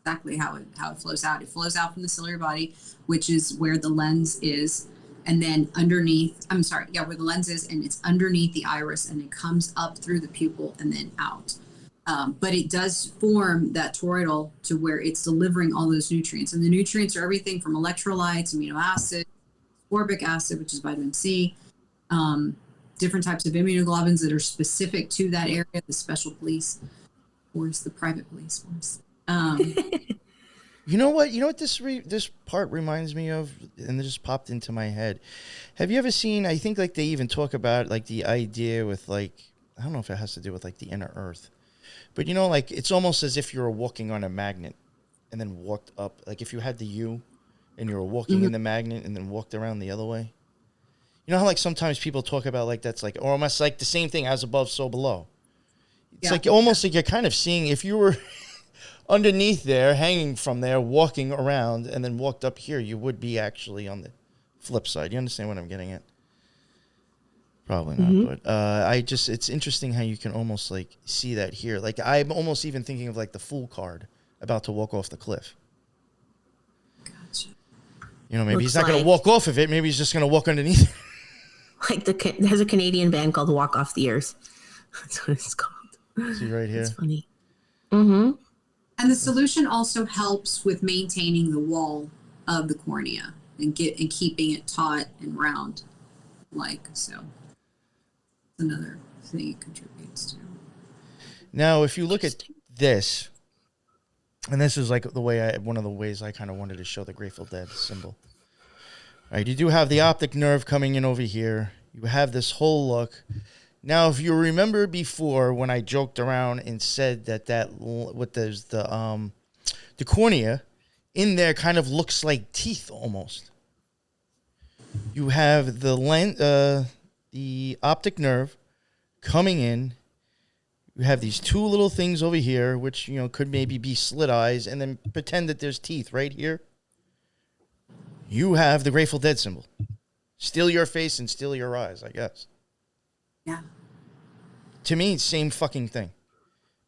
Exactly how it flows out. It flows out from the ciliary body, which is where the lens is, and then underneath, where the lens is, and it's underneath the iris, and it comes up through the pupil and then out. But it does form that toroidal to where it's delivering all those nutrients. And the nutrients are everything from electrolytes, amino acids, ascorbic acid, which is vitamin C, different types of immunoglobulins that are specific to that area, the special police force, the private police force. You know what this part reminds me of, and it just popped into my head. Have you ever seen, I think like they even talk about like the idea with like, I don't know if it has to do with like the inner Earth, but you know, like it's almost as if you were walking on a magnet and then walked up, like if you had the U and you were walking in the magnet and then walked around the other way. You know how like sometimes people talk about like that's like, or almost like the same thing, as above, so below. It's like almost like you're kind of seeing, if you were underneath there, hanging from there, walking around, and then walked up here, you would be actually on the flip side. You understand what I'm getting at? Probably not, but it's interesting how you can almost like see that here. Like I'm almost even thinking of like the Fool card about to walk off the cliff. Gotcha. You know, maybe Looks he's not going like- to walk off of it. Maybe he's just going to walk underneath it. Like there's a Canadian band called Walk Off the Earth. That's what it's called. See right here. It's funny. Mm-hmm. And the solution also helps with maintaining the wall of the cornea and keeping it taut and round, so. Another thing it contributes to. Now, if you look at this, and this is like one of the ways I kind of wanted to show the Grateful Dead symbol. Right, you do have the optic nerve coming in over here. You have this whole look. Now, if you remember before when I joked around and said that the cornea in there kind of looks like teeth almost. You have the optic nerve coming in. You have these two little things over here, which, you know, could maybe be slit eyes, and then pretend that there's teeth right here. You have the Grateful Dead symbol. Steal your face and steal your eyes, I guess. Yeah. To me, it's same fucking thing.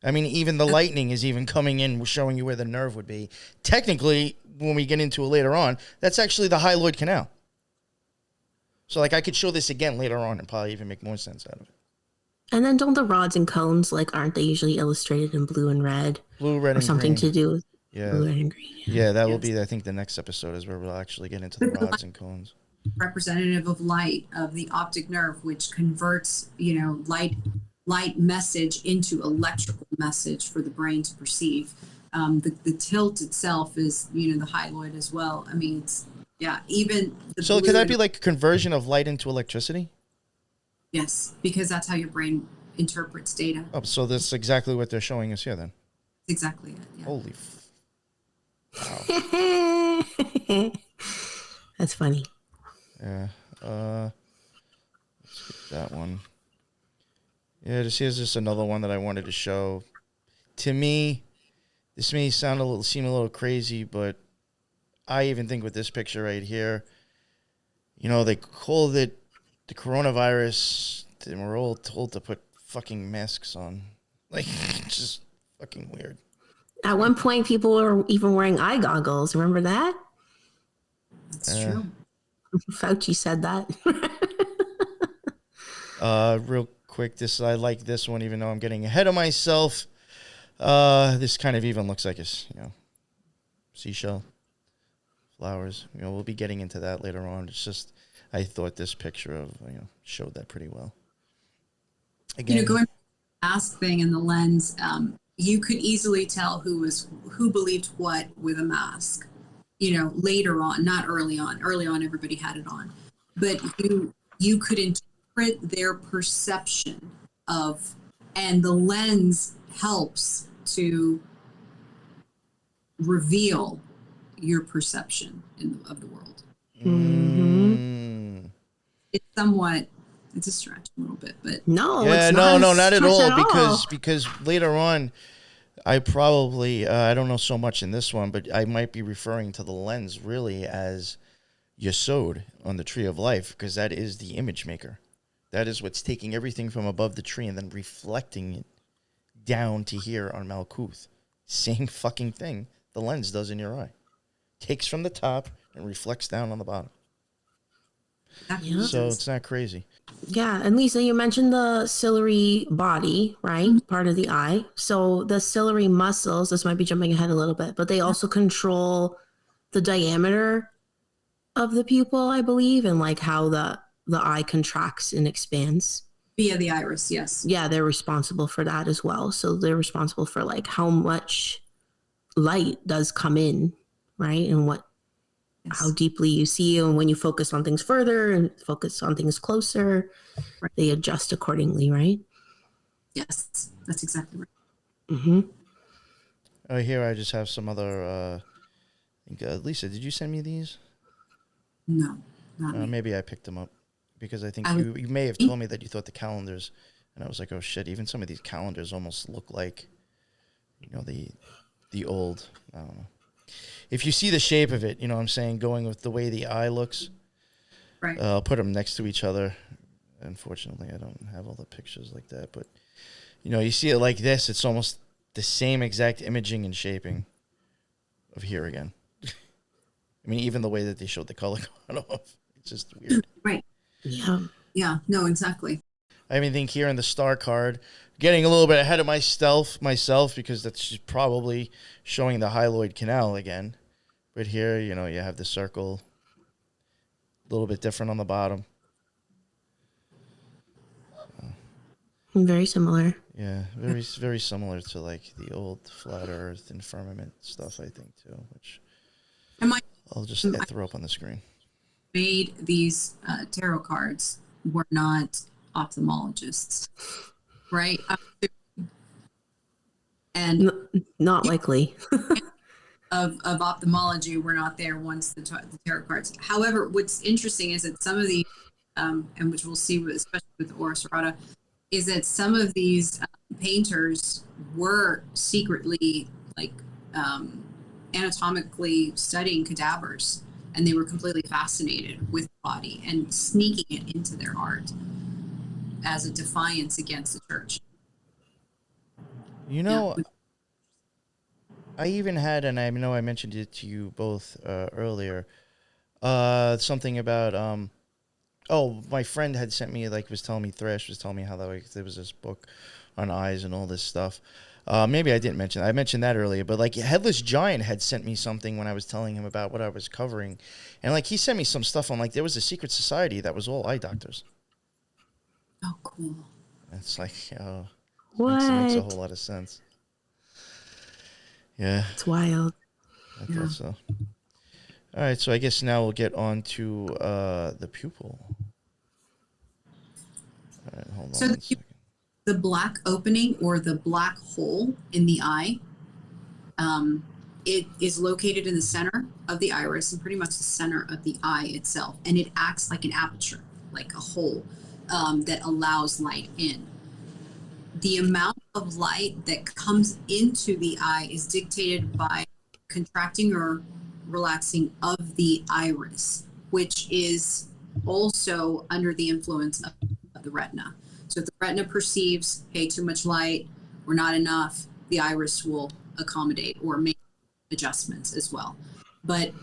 I mean, even the lightning is even coming in, showing you where the nerve would be. Technically, when we get into it later on, that's actually the hyaloid canal. So, like, I could show this again later on and probably even make more sense out of it. And then don't the rods and cones, like, aren't they usually illustrated in blue and red? Blue, red, or and something green. to do with Yeah. blue, red, and green. Yeah, that will be, I think, the next episode is where we'll actually get into the rods and cones. Representative of light, of the optic nerve, which converts, light message into electrical message for the brain to perceive. The tilt itself is, the hyaloid as well. I mean, even the So blue could that be like a conversion of light into electricity? Yes, because that's how your brain interprets data. Oh, so that's exactly what they're showing us here then. Exactly it. Yeah. Holy wow. That's funny. Yeah. Let's get that one. Yeah, here's just another one that I wanted to show. To me, this may seem a little crazy, but I even think with this picture right here, you know, they called it the coronavirus, and we're all told to put fucking masks on. Like, it's just fucking weird. At one point, people were even wearing eye goggles. Remember that? That's true. Fauci said that. Real quick, I like this one, even though I'm getting ahead of myself. This kind of even looks like a, seashell, flowers. We'll be getting into that later on. It's just, I thought this picture showed that pretty well. Again, going to the mask thing and the lens, you could easily tell who believed what with a mask. Later on, not early on. Early on, everybody had it on, but you could interpret their perception of, and the lens helps to reveal your perception of the world. Mm-hmm. It's a stretch a little bit, but no, yeah, it's not not at all, all. because later on, I probably I don't know so much in this one, but I might be referring to the lens really as Yesod on the Tree of Life, because that is the image maker. That is what's taking everything from above the tree and then reflecting it down to here on Malkuth. Same fucking thing the lens does in your eye. Takes from the top and reflects down on the bottom. Yeah. So it's not crazy. Yeah, and Lisa, you mentioned the ciliary body, right? Mm-hmm. Part of the eye. So the ciliary muscles, this might be jumping ahead a little bit, but they also control the diameter of the pupil, I believe, and like how the eye contracts and expands. Via the iris, yes. Yeah, they're responsible for that as well. So they're responsible for like how much light does come in, right? And how deeply you see, and when you focus on things further and focus on things closer, right, they adjust accordingly, right? Yes, that's exactly right. Mm-hmm. Here I just have some other. Lisa, did you send me these? No, not me. Maybe I picked them up because I think you may have told me that you thought the calendars, and I was like, oh shit! Even some of these calendars almost look like, the old. I don't know. If you see the shape of it, what I'm saying, going with the way the eye looks, right. I'll put them next to each other. Unfortunately, I don't have all the pictures like that. But, you see it like this, it's almost the same exact imaging and shaping of here again. I mean, even the way that they showed the color going off, it's just weird. Right. Yeah. Yeah, no, exactly. I even think here in the star card, getting a little bit ahead of myself, because that's probably showing the hyaloid canal again. But here, you have the circle, a little bit different on the bottom. Very similar. Yeah, very, very similar to like the old flat Earth and firmament stuff, I think too. Which I'll just throw up on the screen. Made these tarot cards were not ophthalmologists, right? And not likely. of ophthalmology were not there once the tarot cards. However, what's interesting is that some of these, and which we'll see, especially with the Ora Serrata, is that some of these painters were secretly anatomically studying cadavers, and they were completely fascinated with the body and sneaking it into their art as a defiance against the church. I even had, and I know I mentioned it to you both earlier, something about, my friend had sent me, Thrash was telling me how there was this book on eyes and all this stuff. Maybe I didn't mention that. I mentioned that earlier, but Headless Giant had sent me something when I was telling him about what I was covering. And he sent me some stuff on there was a secret society that was all eye doctors. Oh, cool. It's makes a whole lot of sense. Yeah. It's wild. I thought so. All right, so I guess now we'll get on to the pupil. All right, hold on. So the black opening or the black hole in the eye, it is located in the center of the iris and pretty much the center of the eye itself. And it acts like an aperture, like a hole that allows light in. the amount of light that comes into the eye is dictated by contracting or relaxing of the iris, which is also under the influence of the retina. So if the retina perceives, hey, too much light or not enough, the iris will accommodate or make adjustments as well. But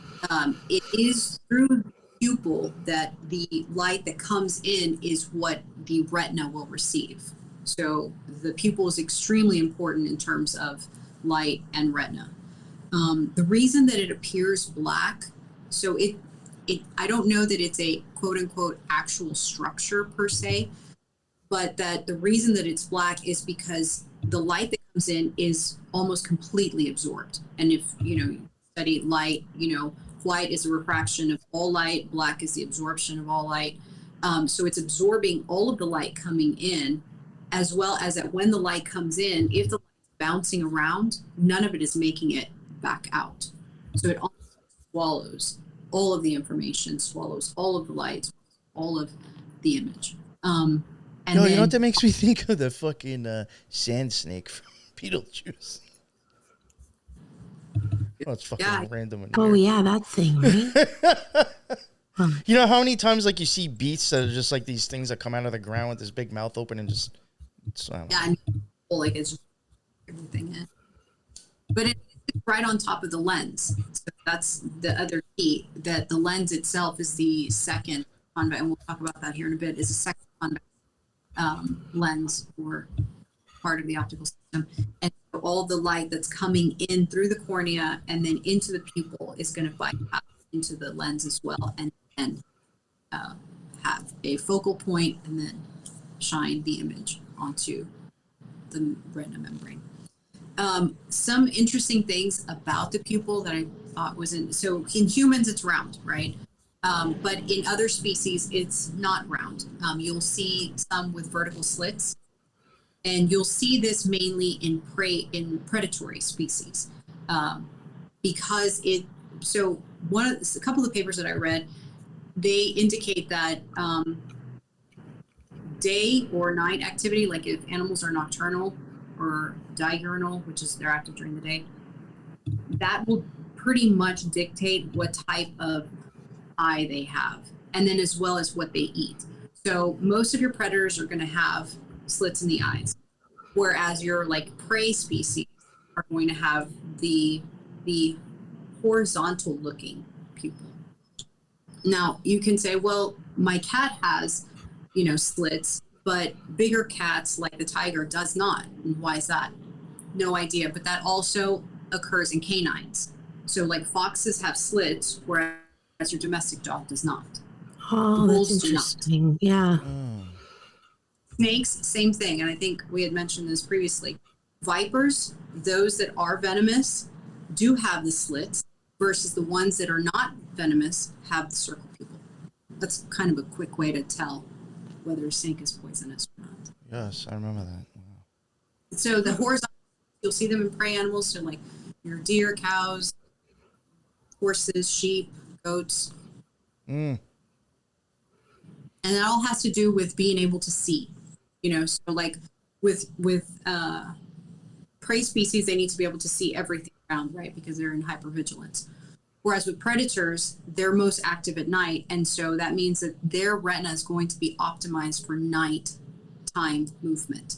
it is through the pupil that the light that comes in is what the retina will receive. So the pupil is extremely important in terms of light and retina. The reason that it appears black, so I don't know that it's a quote unquote actual structure per se, but that the reason that it's black is because the light that comes in is almost completely absorbed. And if you study light, white is a refraction of all light, black is the absorption of all light. So it's absorbing all of the light coming in, as well as that when the light comes in, if the light's bouncing around, none of it is making it back out. So it almost swallows all of the information, swallows all of the light, all of the image. And you know what that makes me think of? The fucking sand snake from Beetlejuice. Oh, it's fucking random. Oh, yeah, that thing, right? You know how many times you see beasts that are just like these things that come out of the ground with this big mouth open and just... it's just everything in. But it's right on top of the lens. So that's the other key, that the lens itself is the second convex, and we'll talk about that here in a bit, is a second convex lens or part of the optical system. And so all the light that's coming in through the cornea and then into the pupil is going to bypass into the lens as well, and have a focal point and then shine the image onto the retina membrane. Some interesting things about the pupil that I thought so in humans it's round, right? But in other species, it's not round. You'll see some with vertical slits, and you'll see this mainly in predatory species, because a couple of papers that I read, they indicate that day or night activity, like if animals are nocturnal or diurnal, which is they're active during the day, that will pretty much dictate what type of eye they have, and then as well as what they eat. So most of your predators are going to have slits in the eyes, whereas your prey species are going to have the horizontal looking pupil. Now you can say, well, my cat has slits, but bigger cats like the tiger does not. And why is that? No idea, but that also occurs in canines. So foxes have slits, whereas your domestic dog does not. Oh, that's interesting. Yeah. Snakes, same thing. And I think we had mentioned this previously. Vipers, those that are venomous, do have the slits, versus the ones that are not venomous have the circle pupil. That's kind of a quick way to tell whether a snake is poisonous or not. Yes, I remember that. Wow. So the horizontal, you'll see them in prey animals, so your deer, cows, horses, sheep, goats. And that all has to do with being able to see. So with prey species, they need to be able to see everything around, right? Because they're in hypervigilance. Whereas with predators, they're most active at night. And so that means that their retina is going to be optimized for nighttime movement.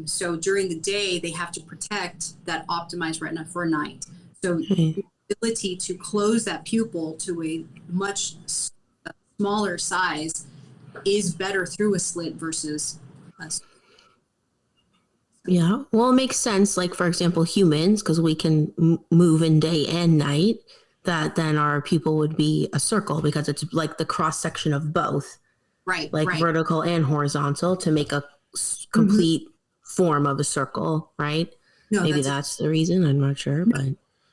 So during the day, they have to protect that optimized retina for night. So the ability to close that pupil to a much smaller size is better through a slit versus a slit. Yeah, well, it makes sense. For example, humans, because we can move in day and night, that then our pupil would be a circle because it's the cross section of both, right? Vertical and horizontal to make a complete form of a circle, right? No, maybe that's the reason. I'm not sure, but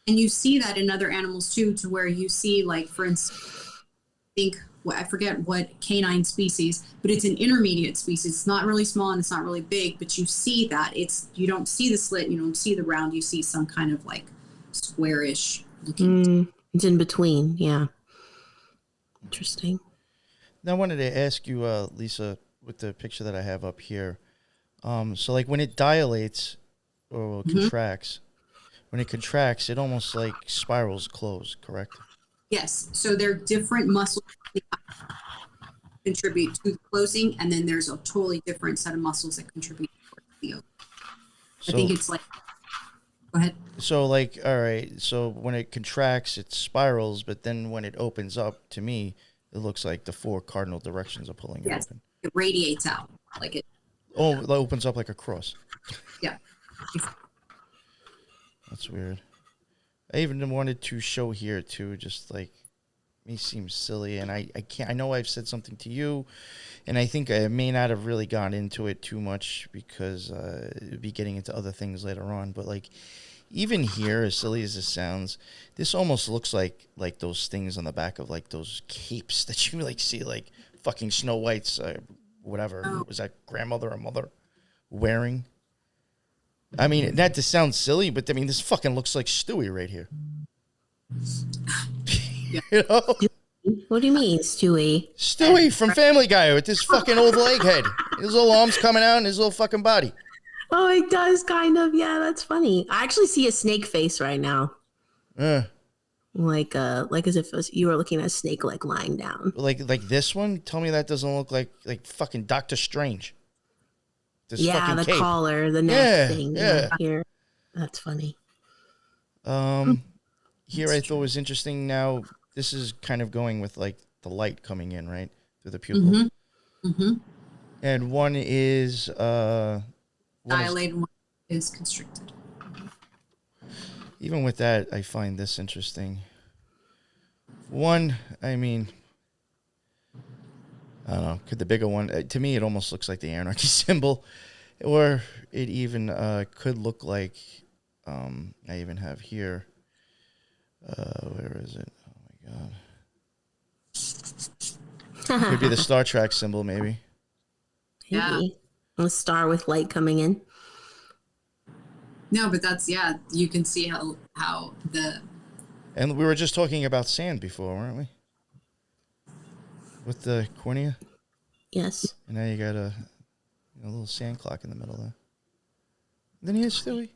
and you see that in other animals too, to where you see, for instance, I forget what canine species, but it's an intermediate species. It's not really small and it's not really big, but you see that you don't see the slit, you don't see the round, you see some kind of squarish looking. It's in between, yeah. Interesting. Now I wanted to ask you, Lisa, with the picture that I have up here, So like when it dilates or contracts, when it contracts, it almost like spirals close, correct? Yes. So there are different muscles that contribute to the closing, and then there's a totally different set of muscles that contribute towards the opening. So, I think it's like, go ahead. So like, all right, so when it contracts, it spirals, but then when it opens up, to me, it looks like the 4 cardinal directions are pulling it Yes. open. It radiates out like it. Oh, it opens up like a cross. Yeah. That's weird. I even wanted to show here too, just like me seems silly, and I can't. I know I've said something to you, and I think I may not have really gone into it too much because it'd be getting into other things later on. But like even here, as silly as this sounds, this almost looks like those things on the back of like those capes that you like see like fucking Snow White's whatever was that grandmother or mother wearing. I mean, not to sound silly, but I mean, this fucking looks like Stewie right here. You know? What do you mean, Stewie? Stewie from Family Guy with this fucking old leg head. His little arms coming out and his little fucking body. Oh, it does kind of. Yeah, that's funny. I actually see a snake face right now. Like as if you were looking at a snake like lying down. Like this one? Tell me that doesn't look like fucking Doctor Strange. This yeah, the cape. collar, the neck thing. Yeah. Here. That's funny. Here I thought was interesting. Now, this is kind of going with like the light coming in, right? Through the pupil. Mm-hmm. Mm-hmm. And one is dilated, one is constricted. Even with that, I find this interesting. One, I mean, I don't know, could the bigger one, to me, it almost looks like the anarchy symbol, or it even could look like, I even have here, where is it? Oh my God. Could be the Star Trek symbol, maybe. Yeah. Maybe. A star with light coming in. No, but that's, you can see how the... And we were just talking about sand before, weren't we? With the cornea? Yes. And now you got a little sand clock in the middle there. Then here's Stewie.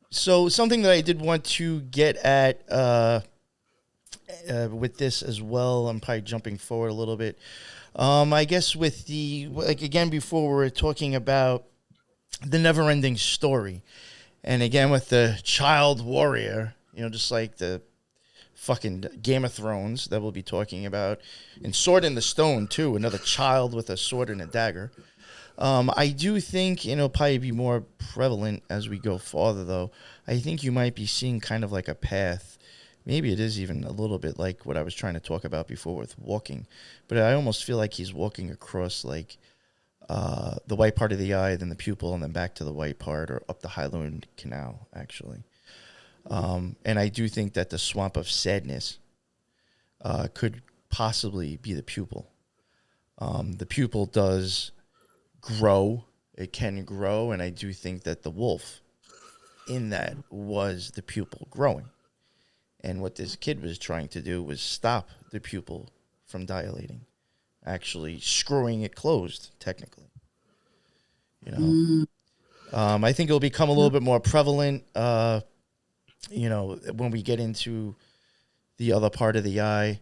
So something that I did want to get at with this as well, I'm probably jumping forward a little bit. I guess with the, like again, before we were talking about the never-ending story. And again, with the child warrior, just like the fucking Game of Thrones that we'll be talking about. And Sword in the Stone, too, another child with a sword and a dagger. I do think it'll probably be more prevalent as we go farther, though. I think you might be seeing kind of like a path. Maybe it is even a little bit like what I was trying to talk about before with walking. But I almost feel like he's walking across like the white part of the eye, then the pupil, and then back to the white part, or up the Hyaloid canal, actually. And I do think that the swamp of sadness could possibly be the pupil. The pupil does grow. It can grow, and I do think that the wolf in that was the pupil growing. And what this kid was trying to do was stop the pupil from dilating, actually screwing it closed, technically. I think it'll become a little bit more prevalent, when we get into the other part of the eye.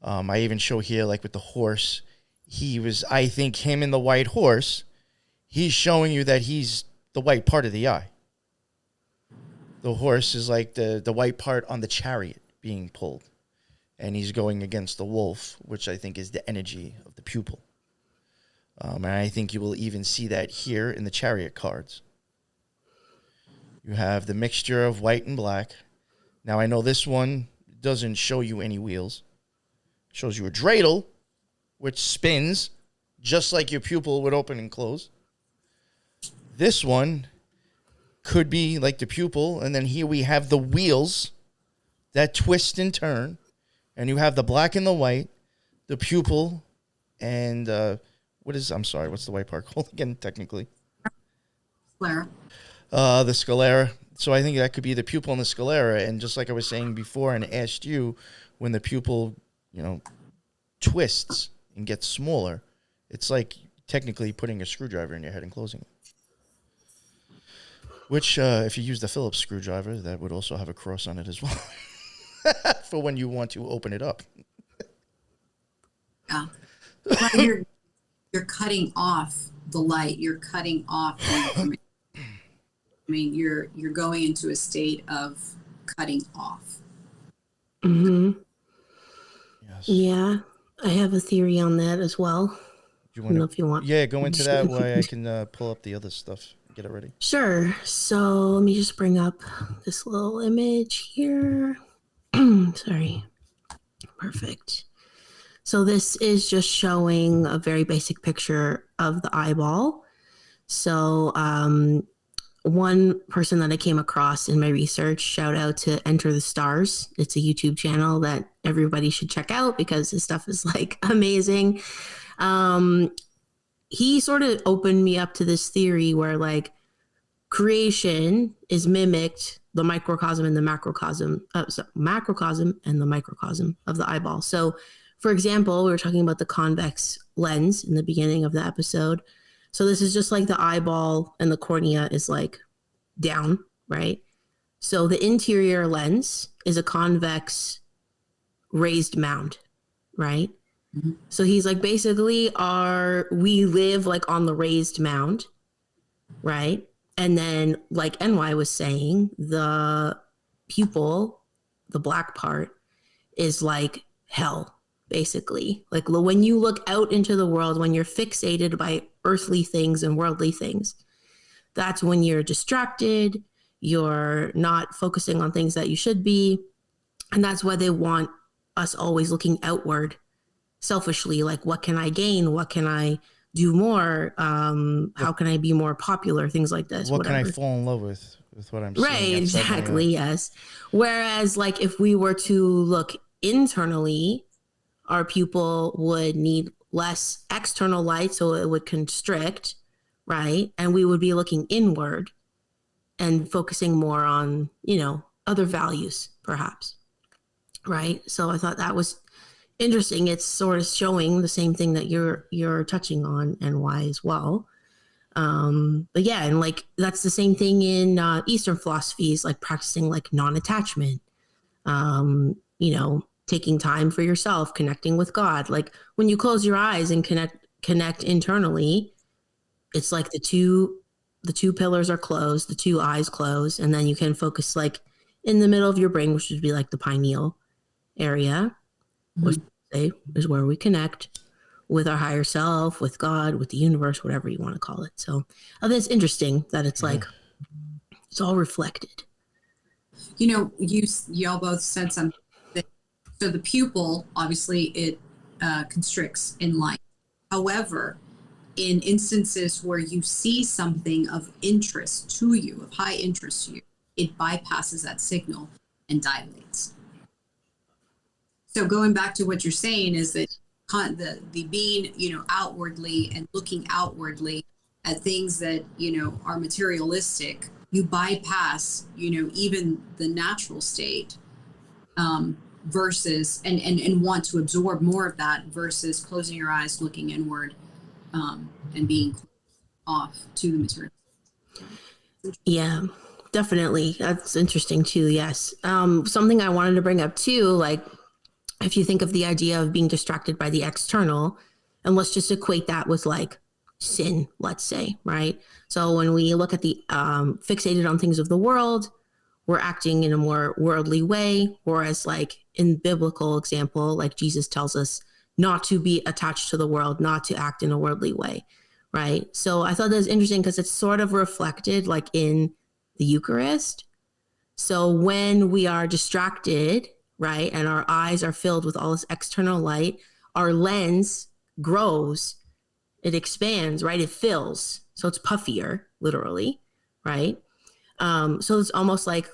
I even show here, like with the horse, I think him and the white horse, he's showing you that he's the white part of the eye. The horse is like the white part on the chariot being pulled. And he's going against the wolf, which I think is the energy of the pupil. And I think you will even see that here in the chariot cards. You have the mixture of white and black. Now, I know this one doesn't show you any wheels. It shows you a dreidel, which spins just like your pupil would open and close. This one could be like the pupil, and then here we have the wheels that twist and turn, and you have the black and the white, the pupil, and what's the white part called again, technically? Sclera. The sclera. So I think that could be the pupil and the sclera, and just like I was saying before and asked you, when the pupil, twists and gets smaller, it's like technically putting a screwdriver in your head and closing it. Which, if you use the Phillips screwdriver, that would also have a cross on it as well. For when you want to open it up. Yeah. Well, you're cutting off the light. You're cutting off the information. I mean, you're going into a state of cutting off. Mm-hmm. Yes. Yeah, I have a theory on that as well. You I don't know if you want. Yeah, go into that way. I can pull up the other stuff. Get it ready. Sure. So let me just bring up this little image here. Sorry. Perfect. So this is just showing a very basic picture of the eyeball. So one person that I came across in my research, shout out to Enter the Stars. It's a YouTube channel that everybody should check out because his stuff is like amazing. He sort of opened me up to this theory where like creation is mimicked the microcosm and the macrocosm, macrocosm and the microcosm of the eyeball. So for example, we were talking about the convex lens in the beginning of the episode. So this is just like the eyeball and the cornea is like down, right? So the interior lens is a convex raised mound, right? Mm-hmm. So he's like, basically we live like on the raised mound, right? And then like NY was saying, the pupil, the black part is like hell, basically. Like when you look out into the world, when you're fixated by earthly things and worldly things, that's when you're distracted, you're not focusing on things that you should be. And that's why they want us always looking outward selfishly, like what can I gain? What can I do more? How can I be more popular? Things like this. What whatever. Can I fall in love with what I'm seeing? Right, exactly, yes. Whereas like if we were to look internally, our pupil would need less external light, so it would constrict, right? And we would be looking inward and focusing more on, other values, perhaps, right? So I thought that was interesting. It's sort of showing the same thing that you're touching on, and why as well. But yeah, and like that's the same thing in Eastern philosophies, like practicing like non-attachment, taking time for yourself, connecting with God. Like when you close your eyes and connect internally, it's like the two pillars are closed, the two eyes close, and then you can focus like in the middle of your brain, which would be like the pineal area, which is where we connect with our higher self, with God, with the universe, whatever you want to call it. So I think it's interesting that it's like it's all reflected. Y'all both said something. So the pupil, obviously, it constricts in light. However, in instances where you see something of interest to you, of high interest to you, it bypasses that signal and dilates. So going back to what you're saying is that the being, outwardly and looking outwardly at things that, are materialistic, you bypass, even the natural state, versus and want to absorb more of that versus closing your eyes, looking inward, and being off to the material. Yeah, definitely. That's interesting too. Yes. Something I wanted to bring up too, like if you think of the idea of being distracted by the external, and let's just equate that with like sin, let's say, right? So when we look at the fixated on things of the world, we're acting in a more worldly way. Whereas like in biblical example, like Jesus tells us not to be attached to the world, not to act in a worldly way, right? So I thought that was interesting because it's sort of reflected like in the Eucharist. So when we are distracted, right, and our eyes are filled with all this external light, our lens grows, it expands, right? It fills. So it's puffier, literally, right? So it's almost like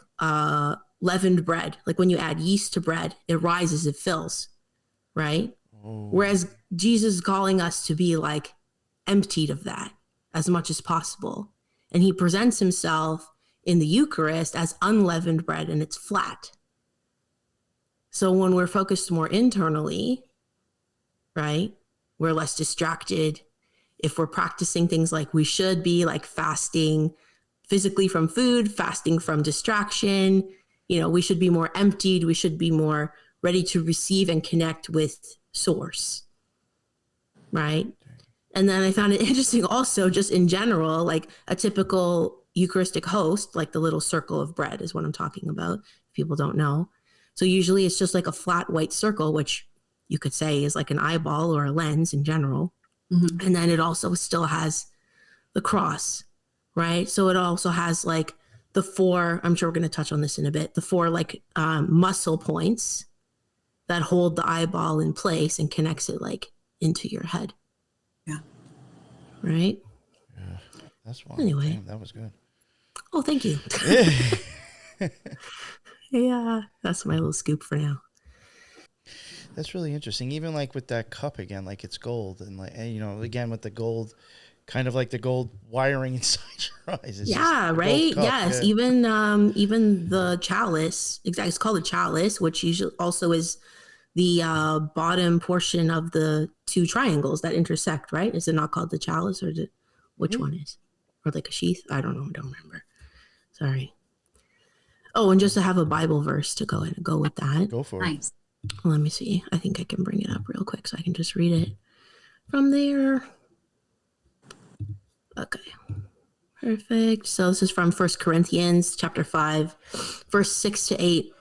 leavened bread. Like when you add yeast to bread, it rises, it fills, right? Oh. Whereas Jesus is calling us to be like emptied of that as much as possible. And he presents himself in the Eucharist as unleavened bread, and it's flat. So when we're focused more internally, right, we're less distracted. If we're practicing things like we should be, like fasting physically from food, fasting from distraction, we should be more emptied. We should be more ready to receive and connect with source. Right. And then I found it interesting also, just in general, like a typical Eucharistic host, like the little circle of bread is what I'm talking about. If people don't know. So usually it's just like a flat white circle, which you could say is like an eyeball or a lens in general. Mm-hmm. And then it also still has the cross, right? So it also has like the 4, I'm sure we're going to touch on this in a bit, the 4 like muscle points that hold the eyeball in place and connects it like into your head. Yeah. Right? Yeah. That's why. Anyway. Damn, that was good. Oh, thank you. Yeah, that's my little scoop for now. That's really interesting. Even like with that cup again, like it's gold, and like again with the gold, kind of like the gold wiring inside your eyes. It's right. Yes, yeah. even the chalice. Exactly, it's called a chalice, which usually also is the bottom portion of the 2 triangles that intersect. Right? Is it not called the chalice, or which one is, or like a sheath? I don't know. I don't remember. Sorry. Oh, and just to have a Bible verse to go with that. Go for Nice. it. Let me see. I think I can bring it up real quick so I can just read it from there. Okay. Perfect. So this is from 1 Corinthians chapter 5, verse 6 to 8.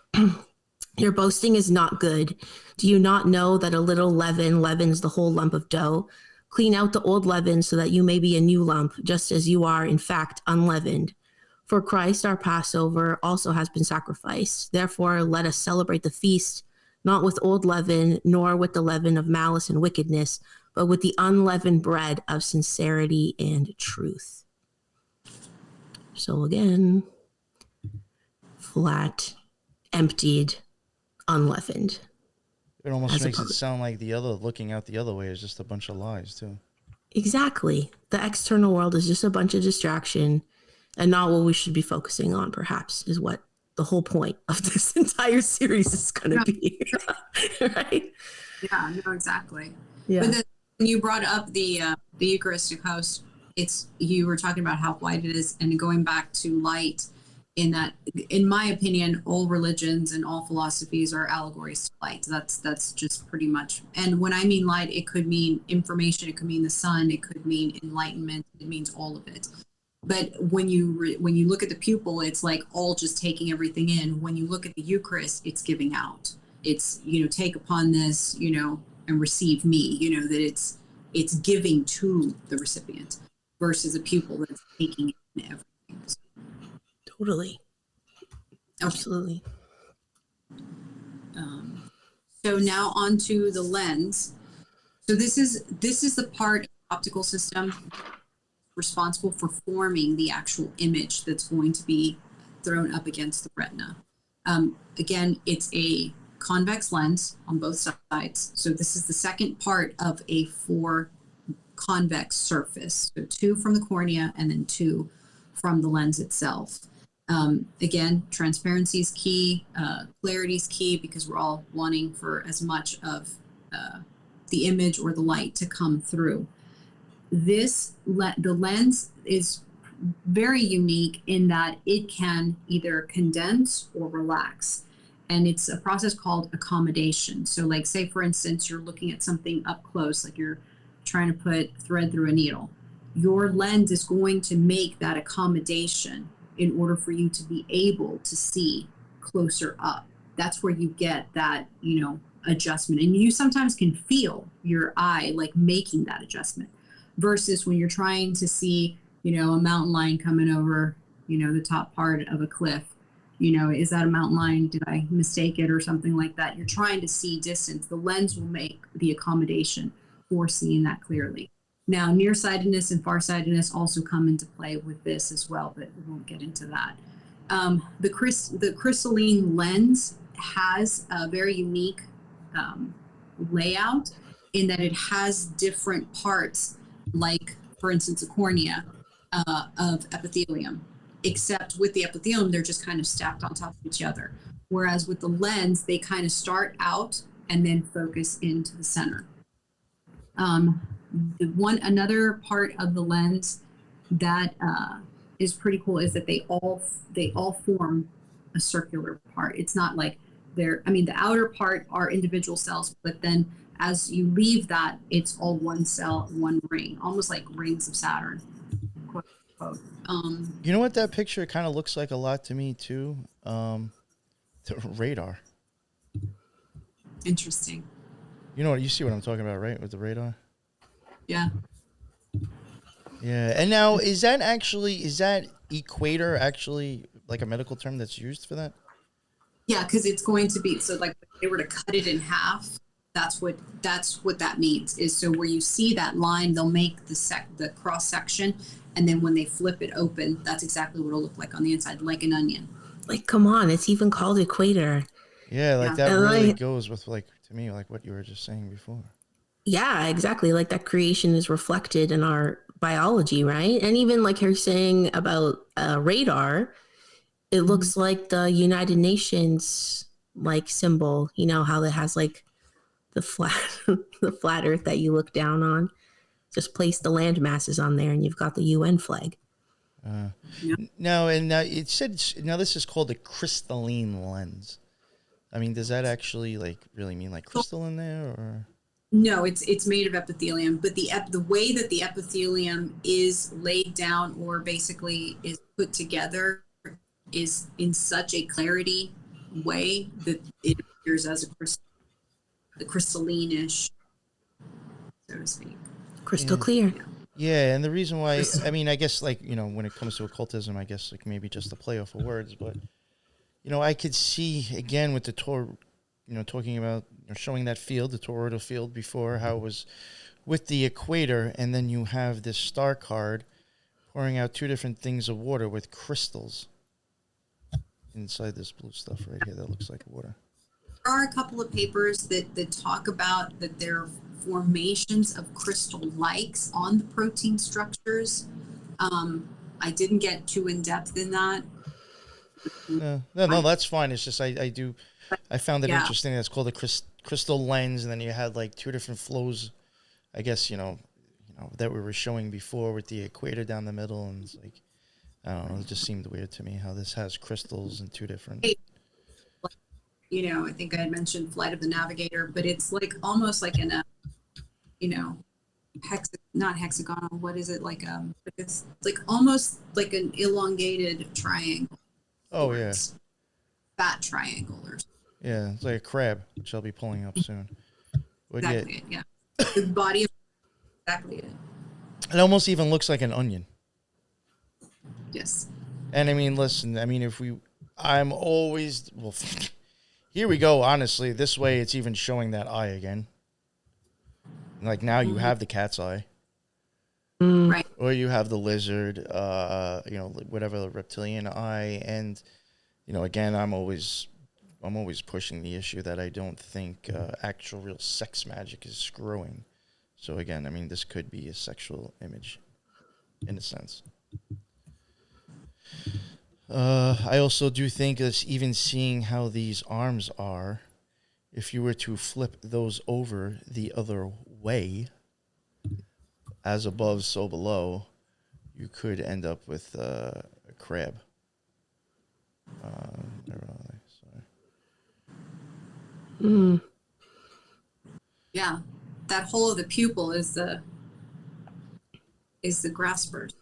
Your boasting is not good. Do you not know that a little leaven leavens the whole lump of dough? Clean out the old leaven so that you may be a new lump, just as you are, in fact, unleavened. For Christ, our Passover, also has been sacrificed. Therefore, let us celebrate the feast, not with old leaven, nor with the leaven of malice and wickedness, but with the unleavened bread of sincerity and truth. So again, flat, emptied, unleavened. It almost makes it sound like looking out the other way is just a bunch of lies too. Exactly. The external world is just a bunch of distraction, and not what we should be focusing on, perhaps, is what the whole point of this entire series is going to be. Right? Yeah, no, exactly. Yeah. But then when you brought up the Eucharistic host, you were talking about how white it is, and going back to light, in that, in my opinion, all religions and all philosophies are allegories to light. That's just pretty much. And when I mean light, it could mean information, it could mean the sun, it could mean enlightenment, it means all of it. But when you look at the pupil, it's like all just taking everything in. When you look at the Eucharist, it's giving out. It's, take upon this, and receive me, that it's giving to the recipient versus a pupil that's taking in everything. Totally. Absolutely. So now onto the lens. So this is the part of the optical system responsible for forming the actual image that's going to be thrown up against the retina. Again, it's a convex lens on both sides. So this is the second part of a 4 convex surface. So 2 from the cornea and then 2 from the lens itself. Again, transparency is key, clarity is key, because we're all wanting for as much of the image or the light to come through. The lens is very unique in that it can either condense or relax. And it's a process called accommodation. So like, say, for instance, you're looking at something up close, like you're trying to put thread through a needle. Your lens is going to make that accommodation in order for you to be able to see closer up. That's where you get that, adjustment. And you sometimes can feel your eye like making that adjustment, versus when you're trying to see, a mountain line coming over, the top part of a cliff. Is that a mountain line? Did I mistake it or something like that? You're trying to see distance. The lens will make the accommodation for seeing that clearly. Now, nearsightedness and farsightedness also come into play with this as well, but we won't get into that. The crystalline lens has a very unique layout in that it has different parts, like, for instance, a cornea of epithelium. Except with the epithelium, they're just kind of stacked on top of each other. Whereas with the lens, they kind of start out and then focus into the center. Another part of the lens that is pretty cool is that they all form a circular part. It's not like the outer part are individual cells, but then as you leave that, it's all one cell, one ring, almost like rings of Saturn. Quote, unquote. You know what that picture kind of looks like a lot to me too? The radar. Interesting. You see what I'm talking about, right? With the radar? Yeah. Yeah. And now, is that equator actually like a medical term that's used for that? Yeah, because it's going to be, so like if they were to cut it in half, that's what that means, is so where you see that line, they'll make the cross section, and then when they flip it open, that's exactly what it'll look like on the inside, like an onion. Like, come on, it's even called equator. Yeah, like that And really goes with, like, to me, like what you were just saying before. Yeah, exactly. Like that creation is reflected in our biology, right? And even like you're saying about radar, it looks like the United Nations like symbol. You know how it has like the flat Earth that you look down on. Just place the land masses on there, and you've got the UN flag. Now it said this is called a crystalline lens. I mean, does that actually like really mean like crystal in there, or? No, it's made of epithelium, but the way that the epithelium is laid down or basically is put together is in such a clarity way that it appears as a crystalline-ish, so to speak. Crystal clear. Yeah, and the reason why, I mean, I guess like, when it comes to occultism, I guess like maybe just a play off of words, but, I could see again with the talking about showing that field, the toroidal field before, how it was with the equator, and then you have this star card pouring out two different things of water with crystals inside this blue stuff right here that looks like water. There are a couple of papers that talk about that there are formations of crystal likes on the protein structures. I didn't get too in depth in that. No, that's fine. It's just I found it interesting. That's called a crystal lens, and then you had like two different flows. I guess that we were showing before with the equator down the middle, and it's like, I don't know. It just seemed weird to me how this has crystals and two different. I think I had mentioned Flight of the Navigator, but it's like almost like in a, not hexagonal. What is it like? It's like almost like an elongated triangle. Oh yeah. Fat triangle or something. Yeah, it's like a crab, which I'll be pulling up soon. But exactly it, yeah. The body of exactly it. It almost even looks like an onion. Yes. And I mean, listen, I'm always, here we go, honestly. This way it's even showing that eye again. Like now you have the cat's eye. Right. Or you have the lizard, whatever, the reptilian eye. And, again, I'm always pushing the issue that I don't think actual real sex magic is screwing. So again, I mean, this could be a sexual image in a sense. I also do think that even seeing how these arms are, if you were to flip those over the other way, as above, so below, you could end up with a crab. Where are they? Sorry. Yeah, that hole of the pupil is the graspers,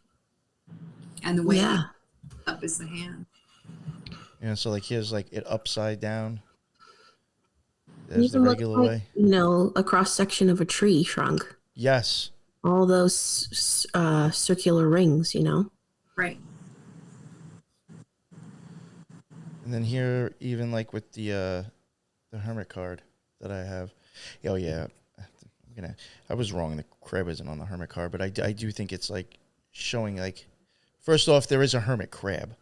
and the way up is the hand. Yeah, so like here's like it upside down. There's the regular way. A cross section of a tree shrunk. Yes. All those circular rings, Right. And then here, even like with the hermit card that I have. Oh yeah, I was wrong. The crab isn't on the hermit card, but I do think it's like showing like, first off, there is a hermit crab.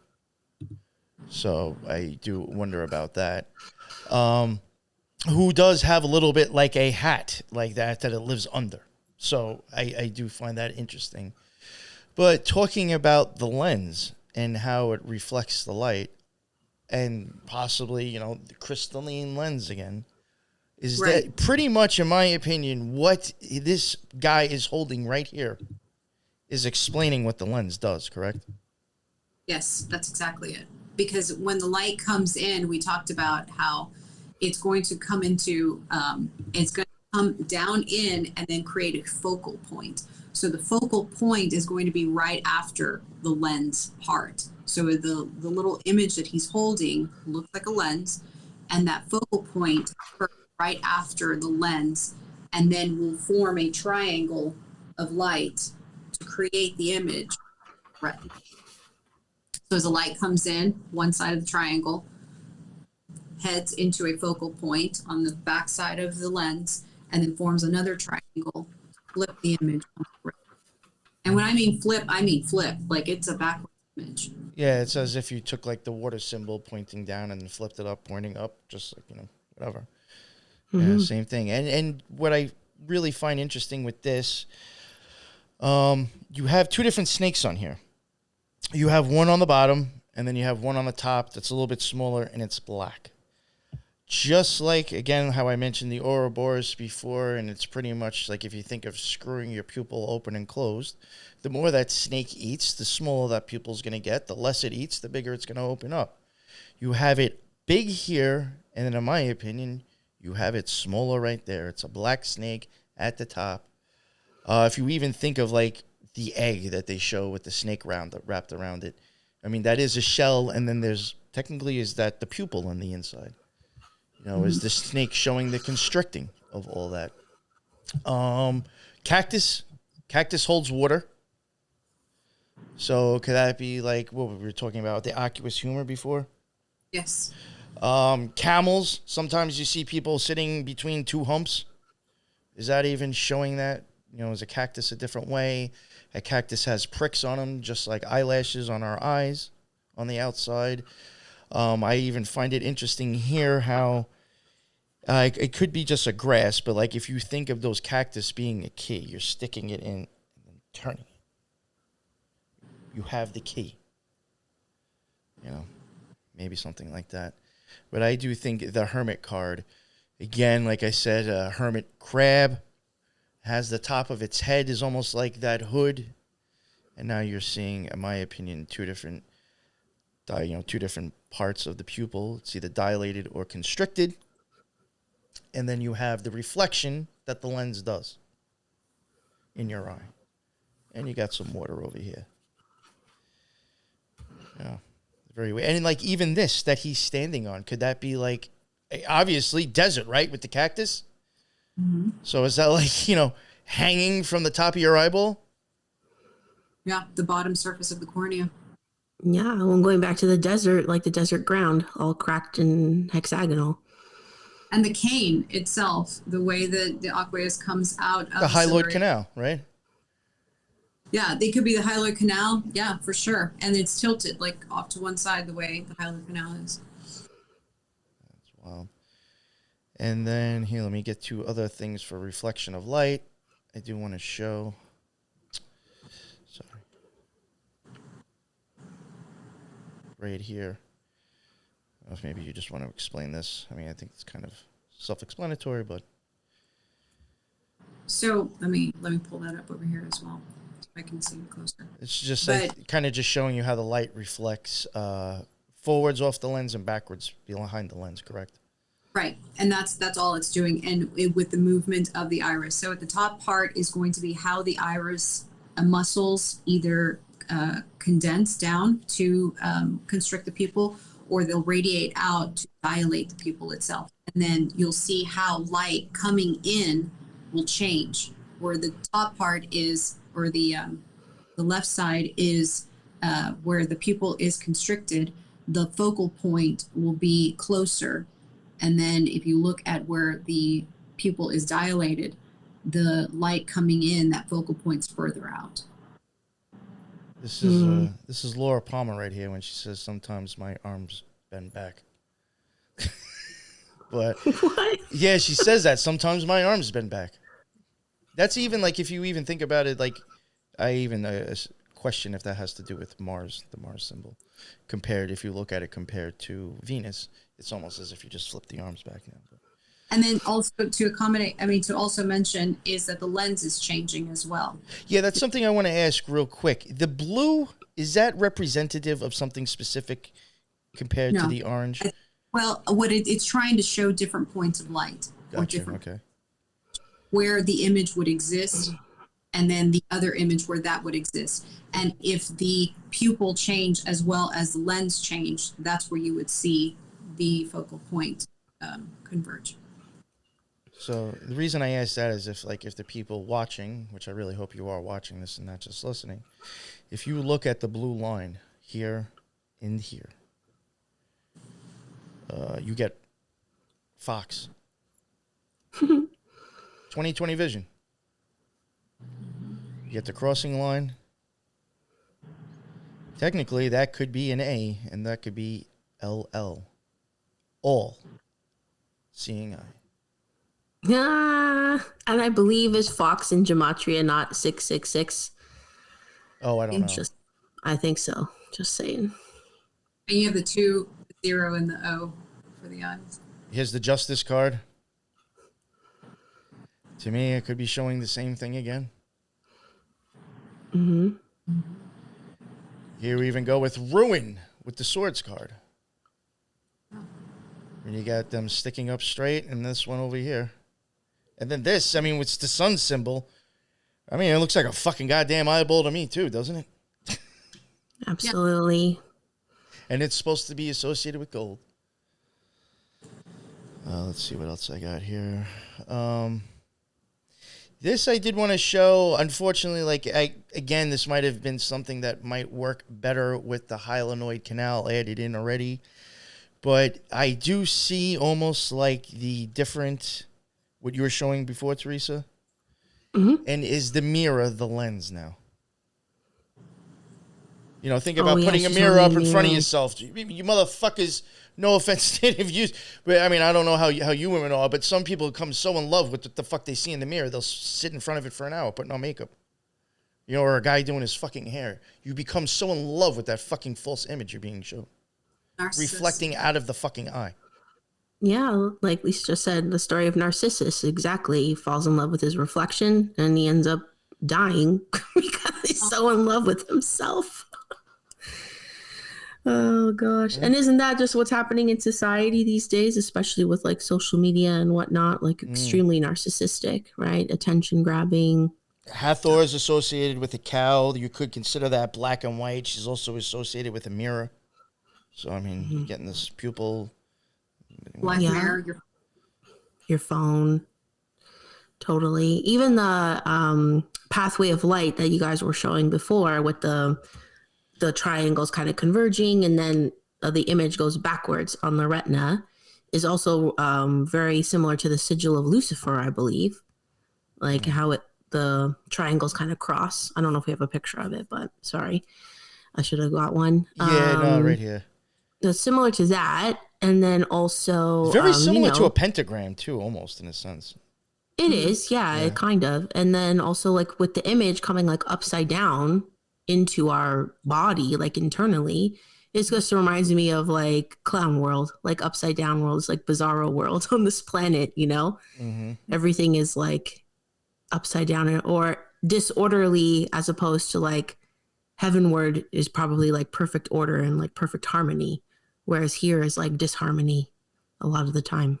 So I do wonder about that. Who does have a little bit like a hat like that it lives under. So I do find that interesting. But talking about the lens and how it reflects the light and possibly, the crystalline lens again, Is Right. that pretty much, in my opinion, what this guy is holding right here is explaining what the lens does, correct? Yes, that's exactly it. Because when the light comes in, we talked about how it's going to come into, it's going to come down in and then create a focal point. So the focal point is going to be right after the lens part. So the little image that he's holding looks like a lens, and that focal point occurs right after the lens, and then will form a triangle of light to create the image. Right. So as the light comes in, one side of the triangle heads into a focal point on the back side of the lens, and then forms another triangle, flip the image. And when I mean flip, like it's a backwards image. Yeah, it's as if you took like the water symbol pointing down and then flipped it up, pointing up, just like, whatever. Yeah, same thing. And what I really find interesting with this, you have two different snakes on here. You have one on the bottom, and then you have one on the top that's a little bit smaller, and it's black. Just like, again, how I mentioned the Ouroboros before, and it's pretty much like if you think of screwing your pupil open and closed, the more that snake eats, the smaller that pupil's going to get. The less it eats, the bigger it's going to open up. You have it big here, and then in my opinion, you have it smaller right there. It's a black snake at the top. If you even think of like the egg that they show with the snake wrapped around it, I mean, that is a shell, and then there's technically is that the pupil on the inside. Is the snake showing the constricting of all that. Cactus holds water. So could that be like what we were talking about, the aqueous humor before? Yes. Camels, sometimes you see people sitting between two humps. Is that even showing that? Is a cactus a different way? A cactus has pricks on them, just like eyelashes on our eyes on the outside. I even find it interesting here how it could be just a grass, but like if you think of those cactus being a key, you're sticking it in and then turning it. You have the key. Maybe something like that. But I do think the hermit card, again, like I said, a hermit crab has the top of its head is almost like that hood. And now you're seeing, in my opinion, two different parts of the pupil. It's either dilated or constricted. And then you have the reflection that the lens does in your eye. And you got some water over here. Yeah, very weird. And like even this that he's standing on, could that be like, obviously desert, right, with the cactus? Mm-hmm. So is that like, hanging from the top of your eyeball? Yeah, the bottom surface of the cornea. Yeah, well, going back to the desert, like the desert ground, all cracked and hexagonal. And the cane itself, the way that the aqueous comes out of The hyaloid canal, right? Yeah, they could be the hyaloid canal. Yeah, for sure. And it's tilted like off to one side the way the hyaloid canal is. That's wild. And then here, let me get to other things for reflection of light. I do want to show. Sorry. Right here. I don't know if maybe you just want to explain this. I mean, I think it's kind of self-explanatory, but. So let me pull that up over here as well, so I can see it closer. It's just kind of just showing you how the light reflects forwards off the lens and backwards behind the lens, correct? Right, and that's all it's doing, and with the movement of the iris. So at the top part is going to be how the iris muscles either condense down to constrict the pupil, or they'll radiate out to dilate the pupil itself. And then you'll see how light coming in will change, where the top part is, or the left side is where the pupil is constricted, the focal point will be closer. And then if you look at where the pupil is dilated, the light coming in, that focal point's further out. This is Laura Palmer right here when she says sometimes my arms bend back. But What? yeah, she says that sometimes my arms bend back. That's even like if you even think about it, like I even question if that has to do with Mars, the Mars symbol, if you look at it compared to Venus, it's almost as if you just flip the arms back now. And then also to also mention is that the lens is changing as well. Yeah, that's something I want to ask real quick. The blue, is that representative of something specific compared to No. the orange? Well, it's trying to show different points of light. Or Gotcha, different, okay. where the image would exist, and then the other image where that would exist. And if the pupil change as well as the lens change, that's where you would see the focal point converge. So the reason I asked that is if the people watching, which I really hope you are watching this and not just listening, if you look at the blue line here and here, you get Fox. 20/20 vision. You get the crossing line. Technically, that could be an A, and that could be LL. All seeing eye. And I believe is Fox in gematria, not 666. Oh, I don't know. I think so. Just saying. And you have the 2, the 0, and the O for the eyes. Here's the Justice card. To me, it could be showing the same thing again. Mm-hmm. Here we even go with Ruin with the Swords card. And you got them sticking up straight, and this one over here. And then this, I mean, it's the sun symbol. I mean, it looks like a fucking goddamn eyeball to me, too, doesn't it? Absolutely. And it's supposed to be associated with gold. Let's see what else I got here. This I did want to show. Unfortunately, again, this might have been something that might work better with the Hyaloid canal added in already. But I do see almost like the different, what you were showing before, Teresa. Mm-hmm. And is the mirror the lens now? You know, think about putting a mirror up in front of yourself. You motherfuckers, no offense to any of you, but I mean, I don't know how you women are, but some people become so in love with what the fuck they see in the mirror, they'll sit in front of it for an hour putting on makeup. You know, or a guy doing his fucking hair. You become so in love with that fucking false image you're being shown. Reflecting out of the fucking eye. Yeah, like Lisa just said, the story of Narcissus. Exactly. He falls in love with his reflection and he ends up dying because he's so in love with himself. Oh, gosh. And isn't that just what's happening in society these days, especially with like social media and whatnot? Like extremely narcissistic, right? Attention grabbing. Hathor is associated with a cow. You could consider that black and white. She's also associated with a mirror. So, I mean, you're getting this pupil. Black mirror. Your phone. Totally. Even the pathway of light that you guys were showing before with the triangles kind of converging and then the image goes backwards on the retina is also very similar to the sigil of Lucifer, I believe. Like how the triangles kind of cross. I don't know if we have a picture of it, but sorry. I should have got one. Yeah, no, right here. It's similar to that. And then also... Very similar to a pentagram, too, almost, in a sense. It is, yeah, kind of. And then also, like, with the image coming, like, upside down into our body, like, internally, it just reminds me of, like, Clown World, like, upside down world. It's like Bizarro World on this planet, you know? Mm-hmm. Everything is, like, upside down or disorderly as opposed to, like, heavenward is probably, like, perfect order and, like, perfect harmony. Whereas here is like disharmony a lot of the time.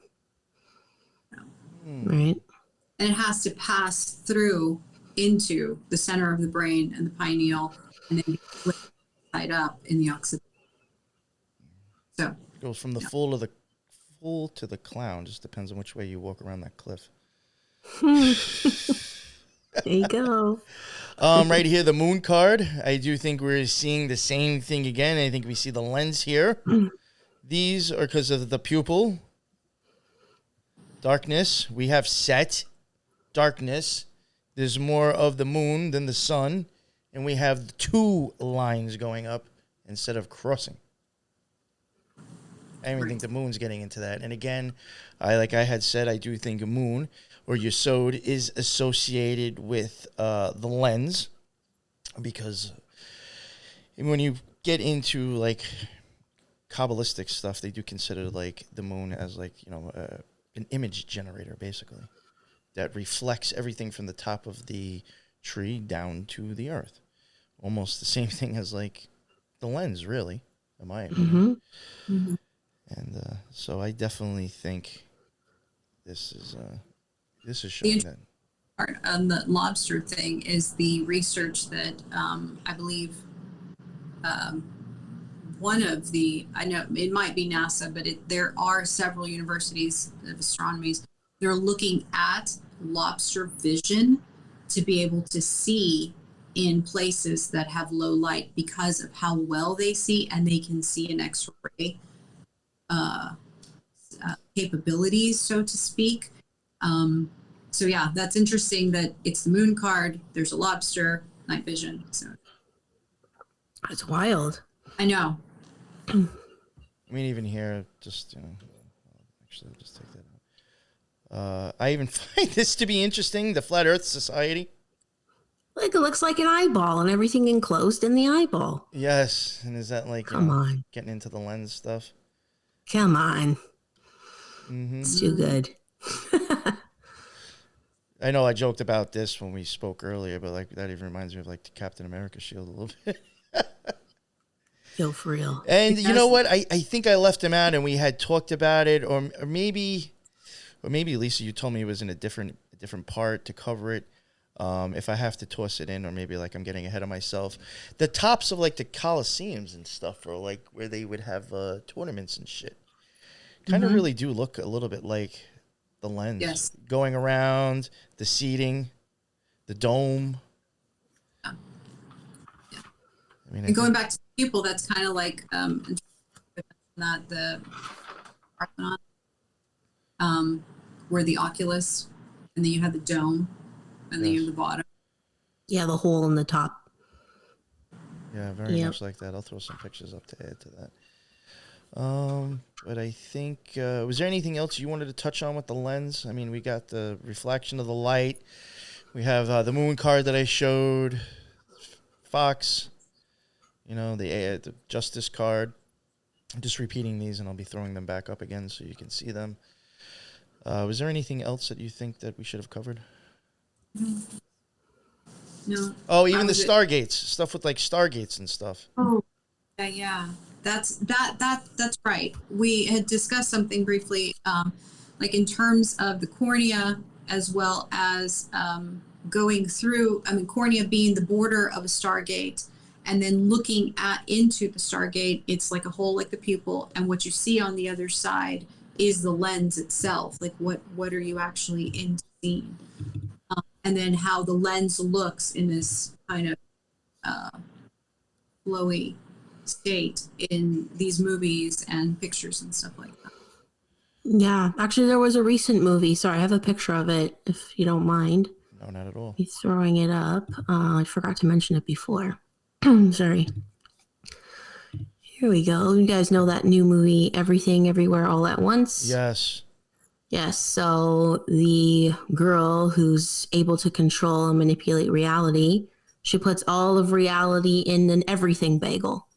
Right? And it has to pass through into the center of the brain and the pineal and then be flipped side up in the occipital. So it goes from the fool to the clown. Just depends on which way you walk around that cliff. There you go. Right here, the moon card. I do think we're seeing the same thing again. I think we see the lens here. These are because of the pupil. Darkness. We have set. Darkness. There's more of the moon than the sun. And we have 2 lines going up instead of crossing. I don't even think the moon's getting into that. And again, like I had said, I do think a moon or Yesod is associated with the lens, because when you get into like Kabbalistic stuff, they do consider like the moon as like, you know, an image generator, basically, that reflects everything from the top of the tree down to the earth. Almost the same thing as like the lens, really, in my opinion. And so I definitely think this is showing that. Part on the lobster thing is the research that I believe one of the, I know it might be NASA, but there are several universities of astronomies. They're looking at lobster vision to be able to see in places that have low light because of how well they see, and they can see an X-ray capabilities, so to speak. So yeah, that's interesting that it's the moon card. There's a lobster, night vision. So That's wild. I know. I mean, even here, just, actually, I'll just take that out. I even find this to be interesting, the Flat Earth Society. Like, it looks like an eyeball and everything enclosed in the eyeball. Yes, and is that like, Come on. getting into the lens stuff? Come on. It's too good. I know I joked about this when we spoke earlier, but like that even reminds me of like the Captain America shield a little bit. Yo, for real. And you know what? I think I left him out, and we had talked about it, or maybe Lisa, you told me it was in a different part to cover it. If I have to toss it in, or maybe like I'm getting ahead of myself, the tops of like the Coliseums and stuff, or like where they would have tournaments and shit, kind of really do look a little bit like the lens. Yes. Going around, the seating, the dome. Yeah. I mean, And going back to the pupil, that's kind of like not the Parthenon, where the oculus, and then you have the dome, and then you have the bottom. Yeah, the hole in the top. Yeah, very much like that. I'll throw some pictures up to add to that. But I think, was there anything else you wanted to touch on with the lens? I mean, we got the reflection of the light. We have the moon card that I showed, Fox, the Justice card. I'm just repeating these, and I'll be throwing them back up again so you can see them. Was there anything else that you think that we should have covered? No. Oh, even the Stargates, stuff with like Stargates and stuff. Oh, yeah. That's right. We had discussed something briefly, like in terms of the cornea, as well as going through. I mean, cornea being the border of a Stargate, and then looking into the Stargate, it's like a hole, like the pupil, and what you see on the other side is the lens itself. Like what are you actually in seeing? And then how the lens looks in this kind of flowy state in these movies and pictures and stuff like that. Yeah, actually, there was a recent movie. Sorry, I have a picture of it, if you don't mind. No, not at all. He's throwing it up. I forgot to mention it before. Sorry. Here we go. You guys know that new movie, Everything, Everywhere, All at Once? Yes. Yes, so the girl who's able to control and manipulate reality, she puts all of reality in an everything bagel.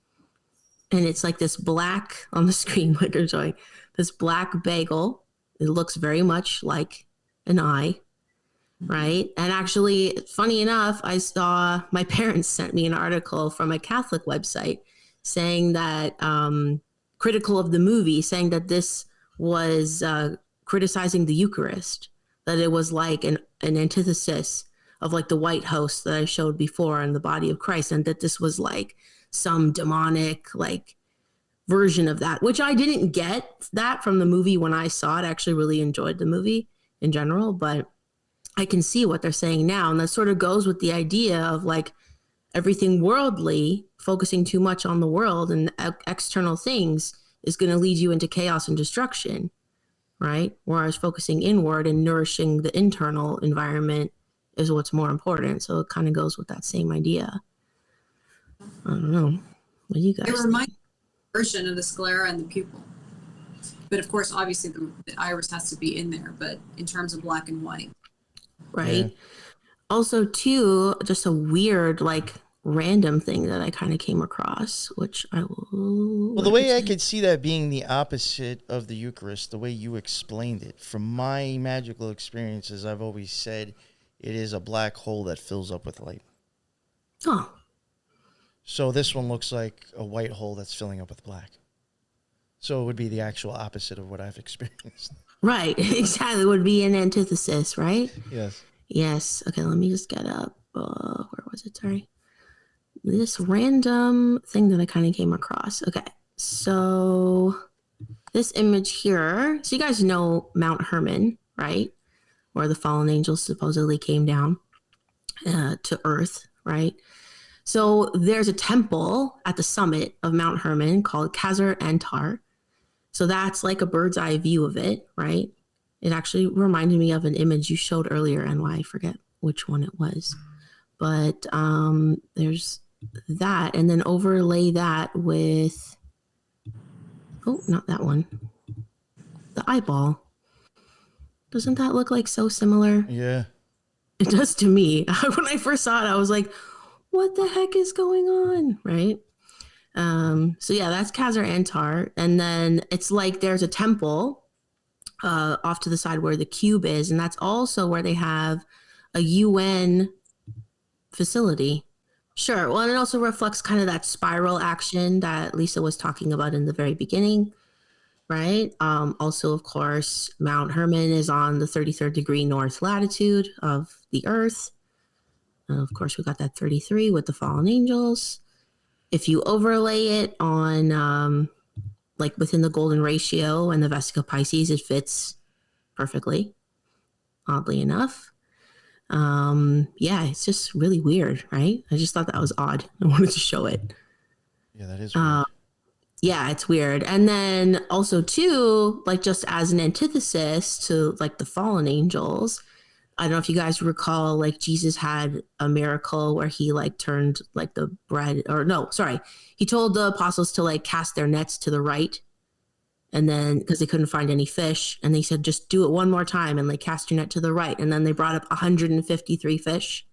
And it's like this black on the screen, like I'm showing, this black bagel. It looks very much like an eye, right? And actually, funny enough, I saw my parents sent me an article from a Catholic website saying that, critical of the movie, saying that this was criticizing the Eucharist, that it was like an antithesis of like the white host that I showed before in the body of Christ, and that this was like some demonic like version of that, which I didn't get that from the movie when I saw it. I actually really enjoyed the movie in general, but I can see what they're saying now. And that sort of goes with the idea of like everything worldly, focusing too much on the world and external things is going to lead you into chaos and destruction, right? Whereas focusing inward and nourishing the internal environment is what's more important. So it kind of goes with that same idea. I don't know. What do you guys think? Reminds me of the version of the sclera and the pupil. But of course, obviously the iris has to be in there, but in terms of black and white. Right. Yeah. Also, too, just a weird, like, random thing that I kind of came across, which I will. Well, the way I could see that being the opposite of the Eucharist, the way you explained it, from my magical experiences, I've always said it is a black hole that fills up with light. Oh. So this one looks like a white hole that's filling up with black. So it would be the actual opposite of what I've experienced. Right, exactly. It would be an antithesis, right? Yes. Yes. Okay, let me just get up. Where was it? Sorry. This random thing that I kind of came across. Okay, so this image here. So you guys know Mount Hermon, right? Where the fallen angels supposedly came down to Earth, right? So there's a temple at the summit of Mount Hermon called Khazar Antar. So that's like a bird's eye view of it, right? It actually reminded me of an image you showed earlier, and why I forget which one it was. But there's that, and then overlay that with, oh, not that one, the eyeball. Doesn't that look like so similar? Yeah. It does to me. When I first saw it, I was like, what the heck is going on, right? So yeah, that's Khazar Antar. And then it's like there's a temple off to the side where the cube is, and that's also where they have a UN facility. Sure. Well, and it also reflects kind of that spiral action that Lisa was talking about in the very beginning, right? Also, of course, Mount Hermon is on the 33rd degree north latitude of the Earth. Of course, we got that 33 with the fallen angels. If you overlay it on, like within the golden ratio and the Vesica Pisces, it fits perfectly, oddly enough. Yeah, it's just really weird, right? I just thought that was odd. I wanted to show it. Yeah, that is weird. Yeah, it's weird. And then also too, like just as an antithesis to like the fallen angels, I don't know if you guys recall, like Jesus had a miracle where he like turned like the bread, or no, sorry. He told the apostles to like cast their nets to the right. And then, because they couldn't find any fish, and they said, just do it one more time and like cast your net to the right. And then they brought up 153 fish.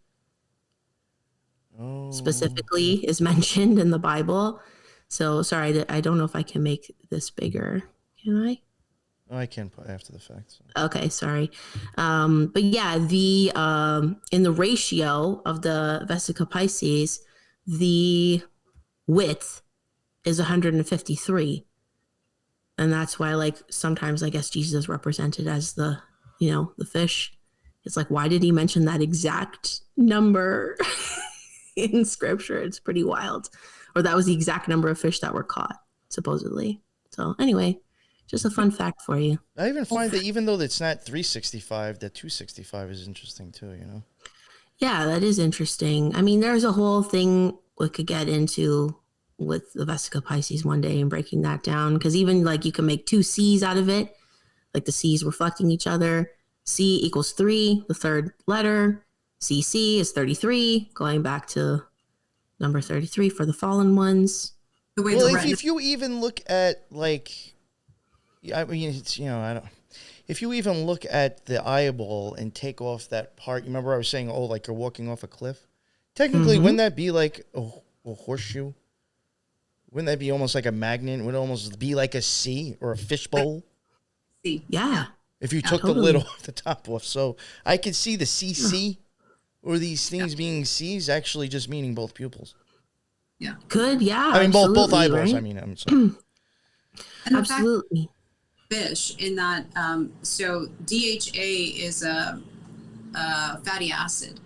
Oh. Specifically is mentioned in the Bible. So sorry, I don't know if I can make this bigger. Can I? Oh, I can put after the fact. So. Okay, sorry. But yeah, the in the ratio of the Vesica Pisces, the width is 153. And that's why, like, sometimes I guess Jesus is represented as the, you know, the fish. It's like, why did he mention that exact number in scripture? It's pretty wild. Or that was the exact number of fish that were caught, supposedly. So anyway, just a fun fact for you. I even find that even though it's not 365, that 265 is interesting too, you know? Yeah, that is interesting. I mean, there's a whole thing we could get into with the Vesica Pisces one day and breaking that down, because even like you can make two C's out of it, like the C's reflecting each other. C equals 3, the third letter. CC is 33, going back to number 33 for the fallen ones. Well, if you even look at like, I mean, it's, you know, I don't. If you even look at the eyeball and take off that part, you remember I was saying, oh, like you're walking off a cliff. Technically, wouldn't that be like a horseshoe? Wouldn't that be almost like a magnet? Would it almost be like a C or a fishbowl? C. Yeah. If you took totally. The lid off the top off. So I could see the CC or these things being C's actually just meaning both pupils. Yeah. Could, yeah. I mean, both eyeballs. Right? I mean, I'm sorry. And absolutely. Fish in that, so DHA is a fatty acid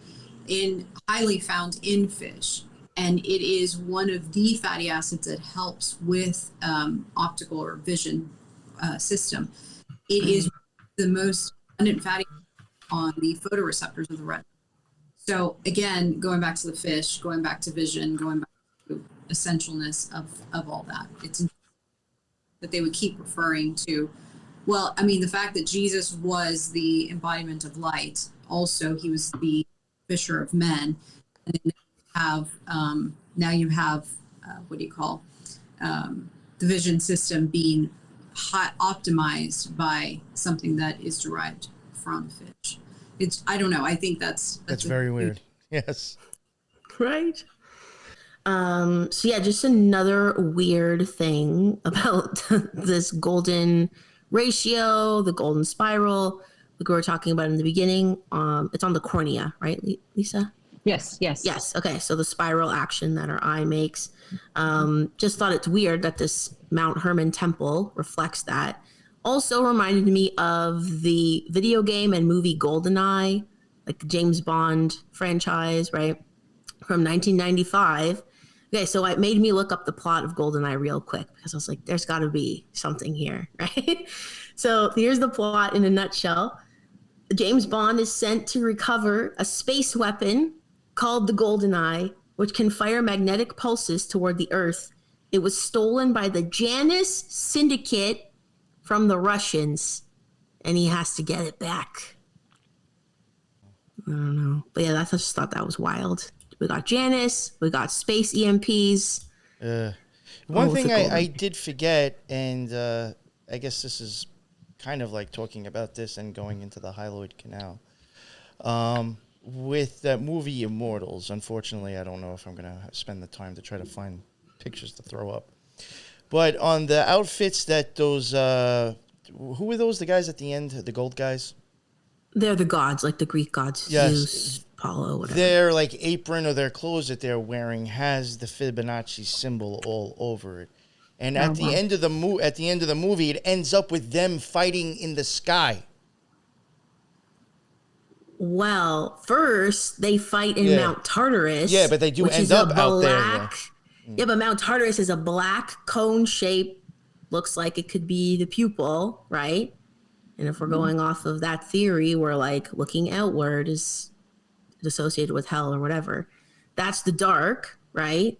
highly found in fish. And it is one of the fatty acids that helps with optical or vision system. It is the most abundant fatty on the photoreceptors of the retina. So again, going back to the fish, going back to vision, going back to essentialness of all that. It's that they would keep referring to. Well, I mean, the fact that Jesus was the embodiment of light, also he was the fisher of men, and then now you have what do you call the vision system being optimized by something that is derived from fish. I don't know. I think that's very weird. Yes. Right. So yeah, just another weird thing about this golden ratio, the golden spiral, like we were talking about in the beginning. It's on the cornea, right, Lisa? Yes, yes. Yes. Okay. So the spiral action that our eye makes. Just thought it's weird that this Mount Hermon temple reflects that. Also reminded me of the video game and movie GoldenEye, like the James Bond franchise, right? From 1995. Okay, so it made me look up the plot of GoldenEye real quick because I was like, there's got to be something here, right? So here's the plot in a nutshell. James Bond is sent to recover a space weapon called the GoldenEye, which can fire magnetic pulses toward the Earth. It was stolen by the Janus Syndicate from the Russians, and he has to get it back. I don't know. But yeah, I just thought that was wild. We got Janus, we got space EMPs. One thing I did forget, and I guess this is kind of like talking about this and going into the Hyaloid canal. With that movie Immortals, unfortunately, I don't know if I'm going to spend the time to try to find pictures to throw up. But on the outfits that those, who were those, the guys at the end, the gold guys? They're the gods, like the Greek gods, yes. Zeus, Apollo, whatever. Their like apron or their clothes that they're wearing has the Fibonacci symbol all over it. And at the end of the movie, it ends up with them fighting in the sky. Well, first they fight in Mount Tartarus. Yeah, but they do end up out there. Yeah, but Mount Tartarus is a black cone shape. Looks like it could be the pupil, right? And if we're going off of that theory, we're like looking outward is associated with hell or whatever. That's the dark, right?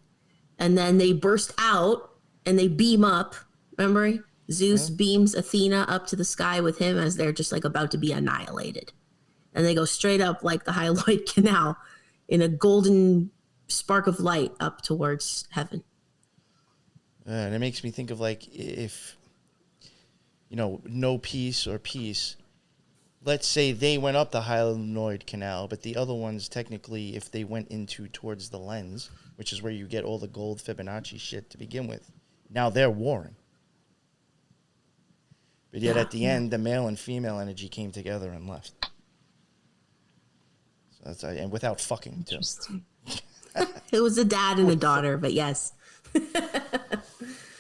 And then they burst out and they beam up. Remember? Zeus beams Athena up to the sky with him as they're just like about to be annihilated. And they go straight up like the Hyaloid canal in a golden spark of light up towards heaven. And it makes me think of like if, you know, no peace or peace. Let's say they went up the Hyaloid canal, but the other ones technically, if they went into towards the lens, which is where you get all the gold Fibonacci shit to begin with, now they're warring. But yet at the end, the male and female energy came together and left. So that's, and without fucking, too. It was a dad and a daughter, but yes. You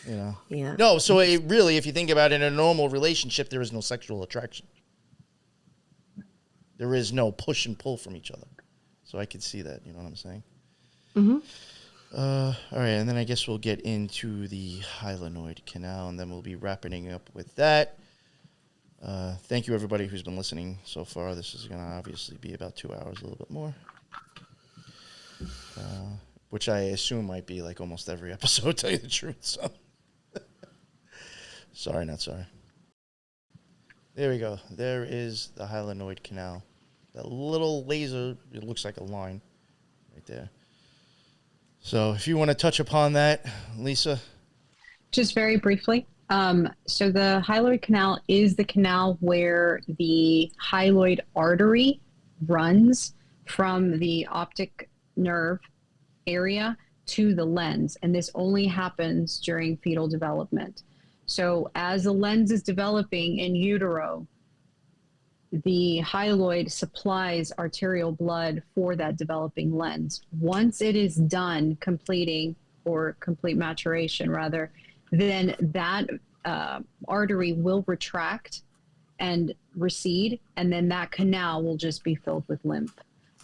know? Yeah. No, so it really, if you think about it, in a normal relationship, there is no sexual attraction. There is no push and pull from each other. So I could see that, you know what I'm saying? Mm-hmm. All right, and then I guess we'll get into the Hyaloid canal, and then we'll be wrapping up with that. Thank you, everybody who's been listening so far. This is going to obviously be about 2 hours, a little bit more. Which I assume might be like almost every episode, to tell you the truth. So, sorry, not sorry. There we go. There is the Hyaloid canal. That little laser, it looks like a line right there. So if you want to touch upon that, Lisa. Just very briefly. So the hyaloid canal is the canal where the hyaloid artery runs from the optic nerve area to the lens. And this only happens during fetal development. So as the lens is developing in utero, the hyaloid supplies arterial blood for that developing lens. Once it is done completing, or complete maturation rather, then that artery will retract and recede, and then that canal will just be filled with lymph.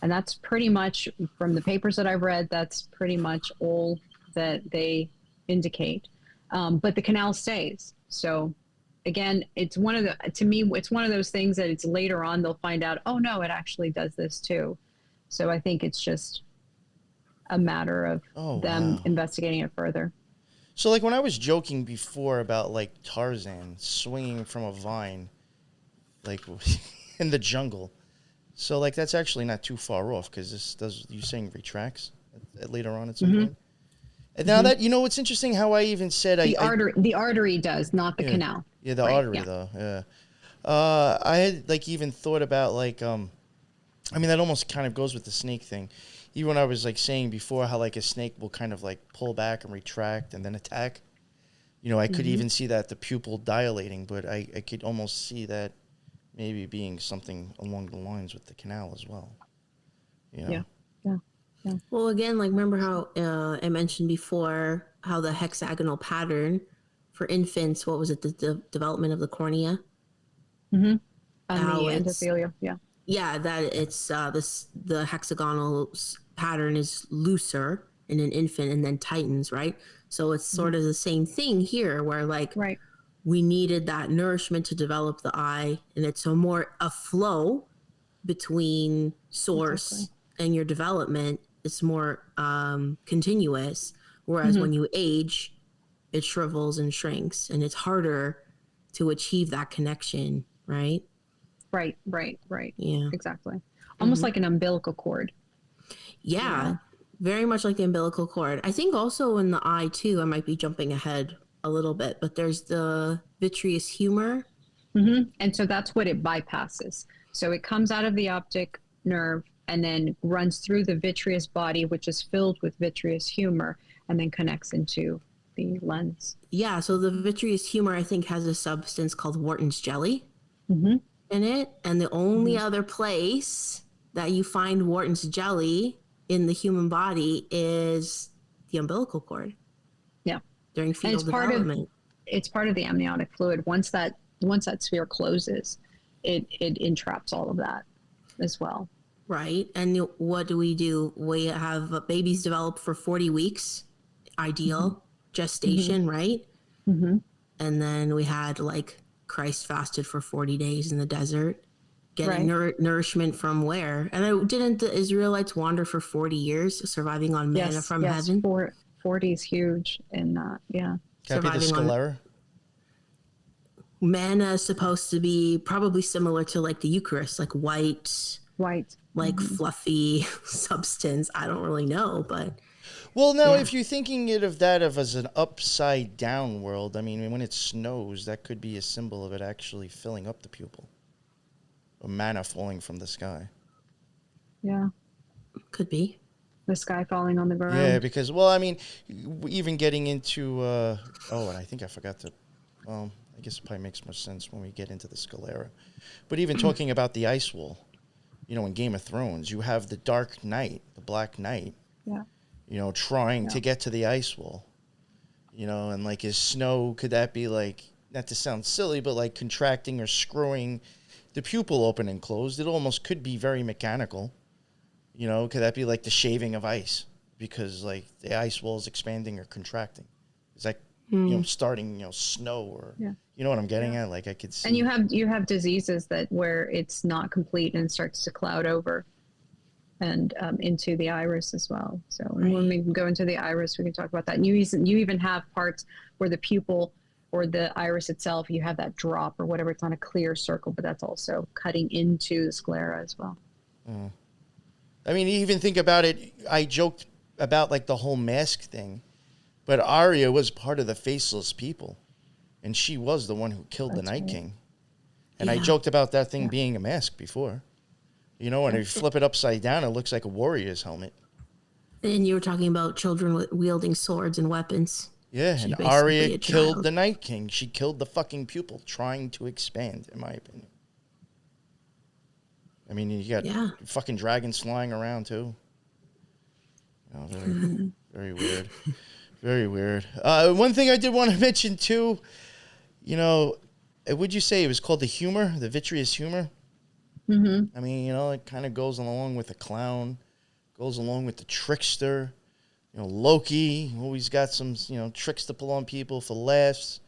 And that's pretty much, from the papers that I've read, that's pretty much all that they indicate. But the canal stays. So again, it's one of the, to me, it's one of those things that it's later on they'll find out, oh no, it actually does this too. So I think it's just a matter of them investigating it further. So like when I was joking before about like Tarzan swinging from a vine, like in the jungle. So like that's actually not too far off, because this does, you saying retracts later on at some point. And now that, you know, it's interesting how I even said the artery does, not the canal. Yeah, the artery though. Yeah. I had like even thought about like I mean that almost kind of goes with the snake thing. even when I was like saying before how like a snake will kind of like pull back and retract and then attack, you know, I could even see that the pupil dilating, but I could almost see that maybe being something along the lines with the canal as well. You know? Yeah. Well, again, like remember how I mentioned before how the hexagonal pattern for infants, what was it, the development of the cornea? On How the it's- endothelium, yeah. Yeah, that it's the hexagonal pattern is looser in an infant and then tightens, right? So it's sort of the same thing here, where like Right. we needed that nourishment to develop the eye, and it's a flow between source and your development. It's more continuous, whereas when you age, it shrivels and shrinks, and it's harder to achieve that connection, right? Right. Yeah. Exactly. Almost like an umbilical cord. Yeah, very much like the umbilical cord. I think also in the eye too, I might be jumping ahead a little bit, but there's the vitreous humor. And so that's what it bypasses. So it comes out of the optic nerve and then runs through the vitreous body, which is filled with vitreous humor, and then connects into the lens. Yeah, so the vitreous humor, I think, has a substance called Wharton's jelly in it. And the only other place that you find Wharton's jelly in the human body is the umbilical cord. Yeah. During fetal development. It's part of the amniotic fluid. Once that sphere closes, it entraps all of that as well. Right. And what do? We have babies develop for 40 weeks, ideal gestation, right? And then we had like Christ fasted for 40 days in the desert, getting nourishment from where? And didn't the Israelites wander for 40 years, surviving on manna from heaven? 40 is huge in that, yeah. Can it be the sclera? Manna is supposed to be probably similar to like the Eucharist, like white, like fluffy substance. I don't really know, but well, no. If you're thinking of that as an upside down world, I mean, when it snows, that could be a symbol of it actually filling up the pupil, or manna falling from the sky. Yeah, could be the sky falling on the ground. Yeah, because I mean, even getting into and I think I forgot to. I guess it probably makes more sense when we get into the sclera. But even talking about the ice wall, you know, in Game of Thrones, you have the Dark Knight, the Black Knight, you know, trying to get to the ice wall, you know, and like his snow, could that be like, not to sound silly, but like contracting or screwing the pupil open and closed? It almost could be very mechanical, you know, could that be like the shaving of ice? Because like the ice wall is expanding or contracting. Is that, you know, starting, you know, snow or, you know what I'm getting at? Like I could see. And you have diseases where it's not complete and starts to cloud over and into the iris as well. So when we go into the iris, we can talk about that. And you even have parts where the pupil or the iris itself, you have that drop or whatever. It's not a clear circle, but that's also cutting into the sclera as well. I mean, even think about it. I joked about like the whole mask thing. But Arya was part of the faceless people, and she was the one who killed the Night King. And I joked about that thing being a mask before. You know, and if you flip it upside down, it looks like a warrior's helmet. And you were talking about children wielding swords and weapons. Yeah, and Arya killed the Night King. She killed the fucking pupil trying to expand, in my opinion. I mean, you got fucking dragons flying around, too. You know, very weird. Very weird. One thing I did want to mention, too, you know, would you say it was called the vitreous humor? I mean, you know, it kind of goes along with the clown, goes along with the trickster. You know, Loki always got some, you know, tricks to pull on people for laughs.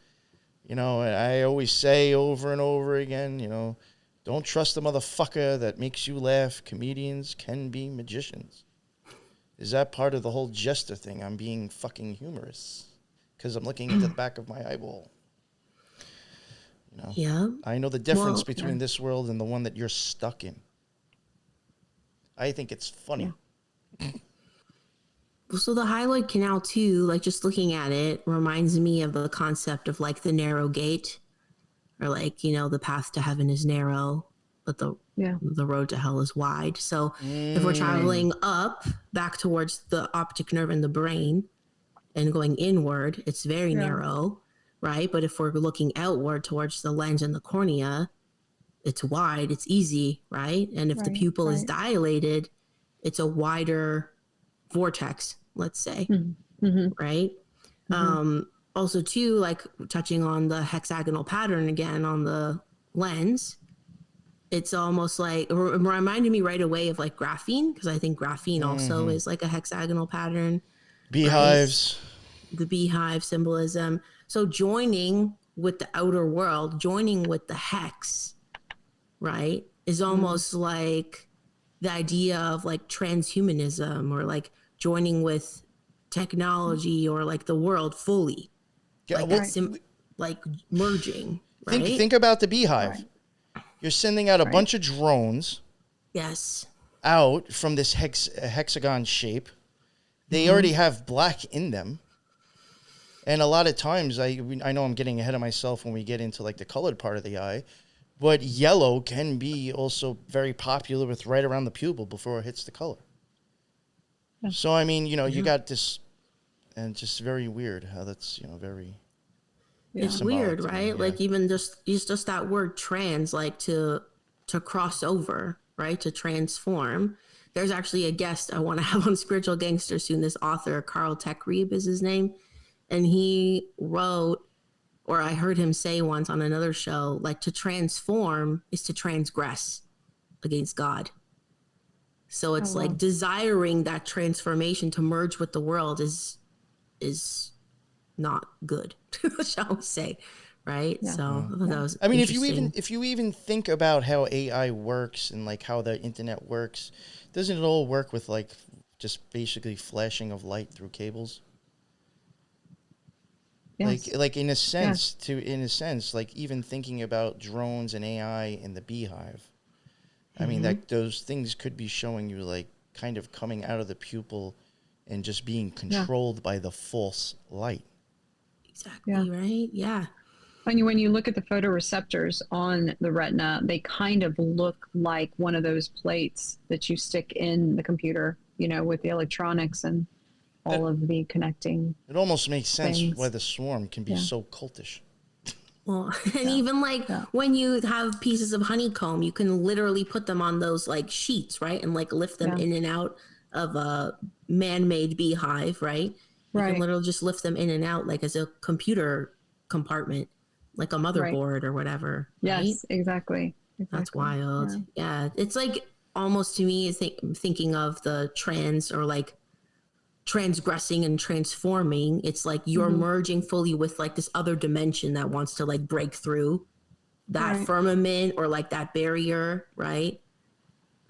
You know, I always say over and over again, you know, don't trust the motherfucker that makes you laugh. Comedians can be magicians. Is that part of the whole jester thing? I'm being fucking humorous because I'm looking into the back of my eyeball. You know? Yeah. I know the difference between this world and the one that you're stuck in. I think it's funny. Yeah. So the Hyaloid canal too, like just looking at it, reminds me of the concept of like the narrow gate, or like, you know, the path to heaven is narrow, but the Yeah. road to hell is wide. So if we're traveling up back towards the optic nerve in the brain and going inward, it's very narrow, right? But if we're looking outward towards the lens and the cornea, it's wide, it's easy, right? And if the pupil is dilated, it's a wider vortex, let's say, right? Also, too, like touching on the hexagonal pattern again on the lens, it's almost like, it reminded me right away of like graphene, because I think graphene also is like a hexagonal pattern. Beehives. Right? The beehive symbolism. So joining with the outer world, joining with the hex, right, is almost like the idea of like transhumanism, or like joining with technology, or like the world fully. Yeah, Like well, like merging, right? think about the beehive. You're sending out a bunch of drones Yes. out from this hexagon shape. They already have black in them. And a lot of times, I know I'm getting ahead of myself when we get into like the colored part of the eye, but yellow can be also very popular with right around the pupil before it hits the color. Yeah. So, I mean, you got this, and just very weird how that's, very... It's weird, right? Like even just that word trans, like to cross over, right? To transform. There's actually a guest I want to have on Spiritual Gangsters soon. This author, Carl Tekrieb is his name. And he wrote, or I heard him say once on another show, like to transform is to transgress against God. So it's like desiring that transformation to merge with the world is not good, shall we say, right? Yeah. So I thought that was if you even think about how AI works and like how the internet works, doesn't it all work with like just basically flashing of light through cables? Yes. Like in a sense, like even thinking about drones and AI in the beehive, I mean, that those things could be showing you like kind of coming out of the pupil and just being controlled by the false light. Exactly, right? Yeah. When you look at the photoreceptors on the retina, they kind of look like one of those plates that you stick in the computer, with the electronics and all of the connecting. It almost makes sense why the swarm can be so cultish. Well, and even like when you have pieces of honeycomb, you can literally put them on those like sheets, right? And like lift them in and out of a man-made beehive, right? You can literally just lift them in and out like as a computer compartment, like a motherboard or whatever. Yes, right? Exactly. That's wild. Yeah. It's like almost to me thinking of the trans or like transgressing and transforming. It's like you're merging fully with like this other dimension that wants to like break through that firmament or like that barrier, right?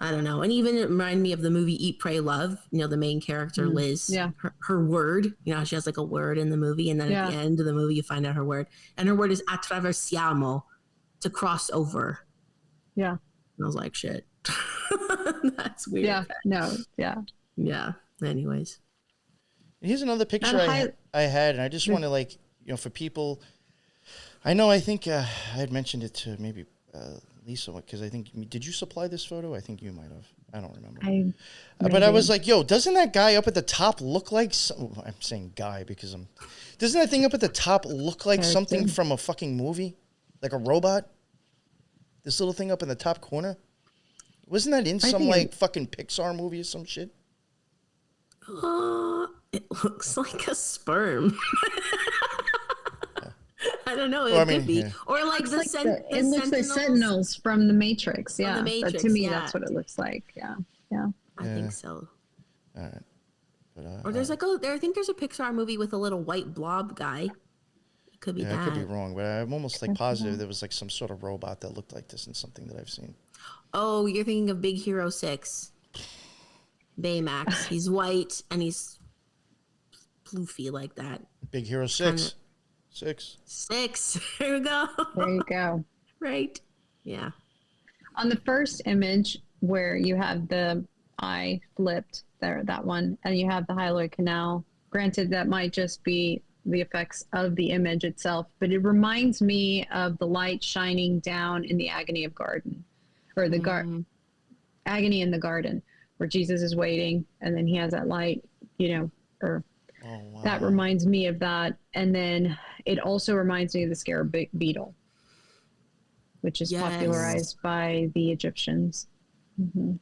I don't know. And even it reminded me of the movie Eat, Pray, Love. The main character, Liz, her word, she has like a word in the movie. And then at the end of the movie, you find out her word. And her word is attraversiamo, to cross over. Yeah. And I was like, shit. That's weird. Yeah. No. Yeah. Yeah. Anyways. Here's another picture I had. And I just want to like, for people, I think I had mentioned it to maybe Lisa, because I think, did you supply this photo? I think you might have. I don't remember. But I was like, yo, doesn't that guy up at the top look like, I'm saying guy because doesn't that thing up at the top look like something from a fucking movie? Like a robot? This little thing up in the top corner? Wasn't that in some like fucking Pixar movie or some shit? It looks like a sperm. I don't know. It could be. Yeah. Or like it looks like Sentinels from the Matrix. Yeah. The Matrix, to me, that's what it looks like. Yeah. Yeah. I think so. All right. But, or there's like I think there's a Pixar movie with a little white blob guy. It could be that. I could be wrong, but I'm almost like positive there was like some sort of robot that looked like this in something that I've seen. Oh, you're thinking of Big Hero 6. Baymax. He's white and he's floofy like that. Big Hero 6. 6. There we go. There you go. Right. Yeah. On the first image where you have the eye flipped there, that one, and you have the hyaloid canal, granted that might just be the effects of the image itself, but it reminds me of the light shining down in the agony of garden, or the agony in the garden, where Jesus is waiting, and then he has that light, or that reminds me of that. And then it also reminds me of the scarab beetle, which is popularized by the Egyptians. Mm-hmm.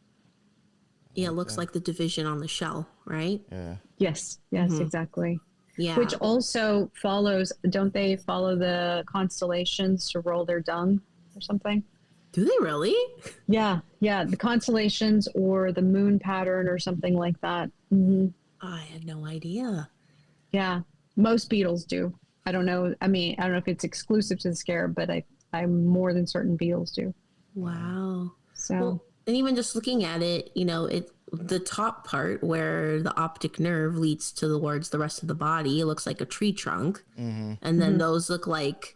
Yeah, it looks like the division on the shell, right? Yeah. Yes, exactly. Yeah. Which also follows, don't they follow the constellations to roll their dung or something? Do they really? Yeah, the constellations or the moon pattern or something like that. Mm-hmm. I had no idea. Yeah, most beetles do. I don't know. I mean, I don't know if it's exclusive to the scarab, but I'm more than certain beetles do. Wow. So, well, and even just looking at it, the top part where the optic nerve leads towards the rest of the body, it looks like a tree trunk. Mm-hmm. And then those look like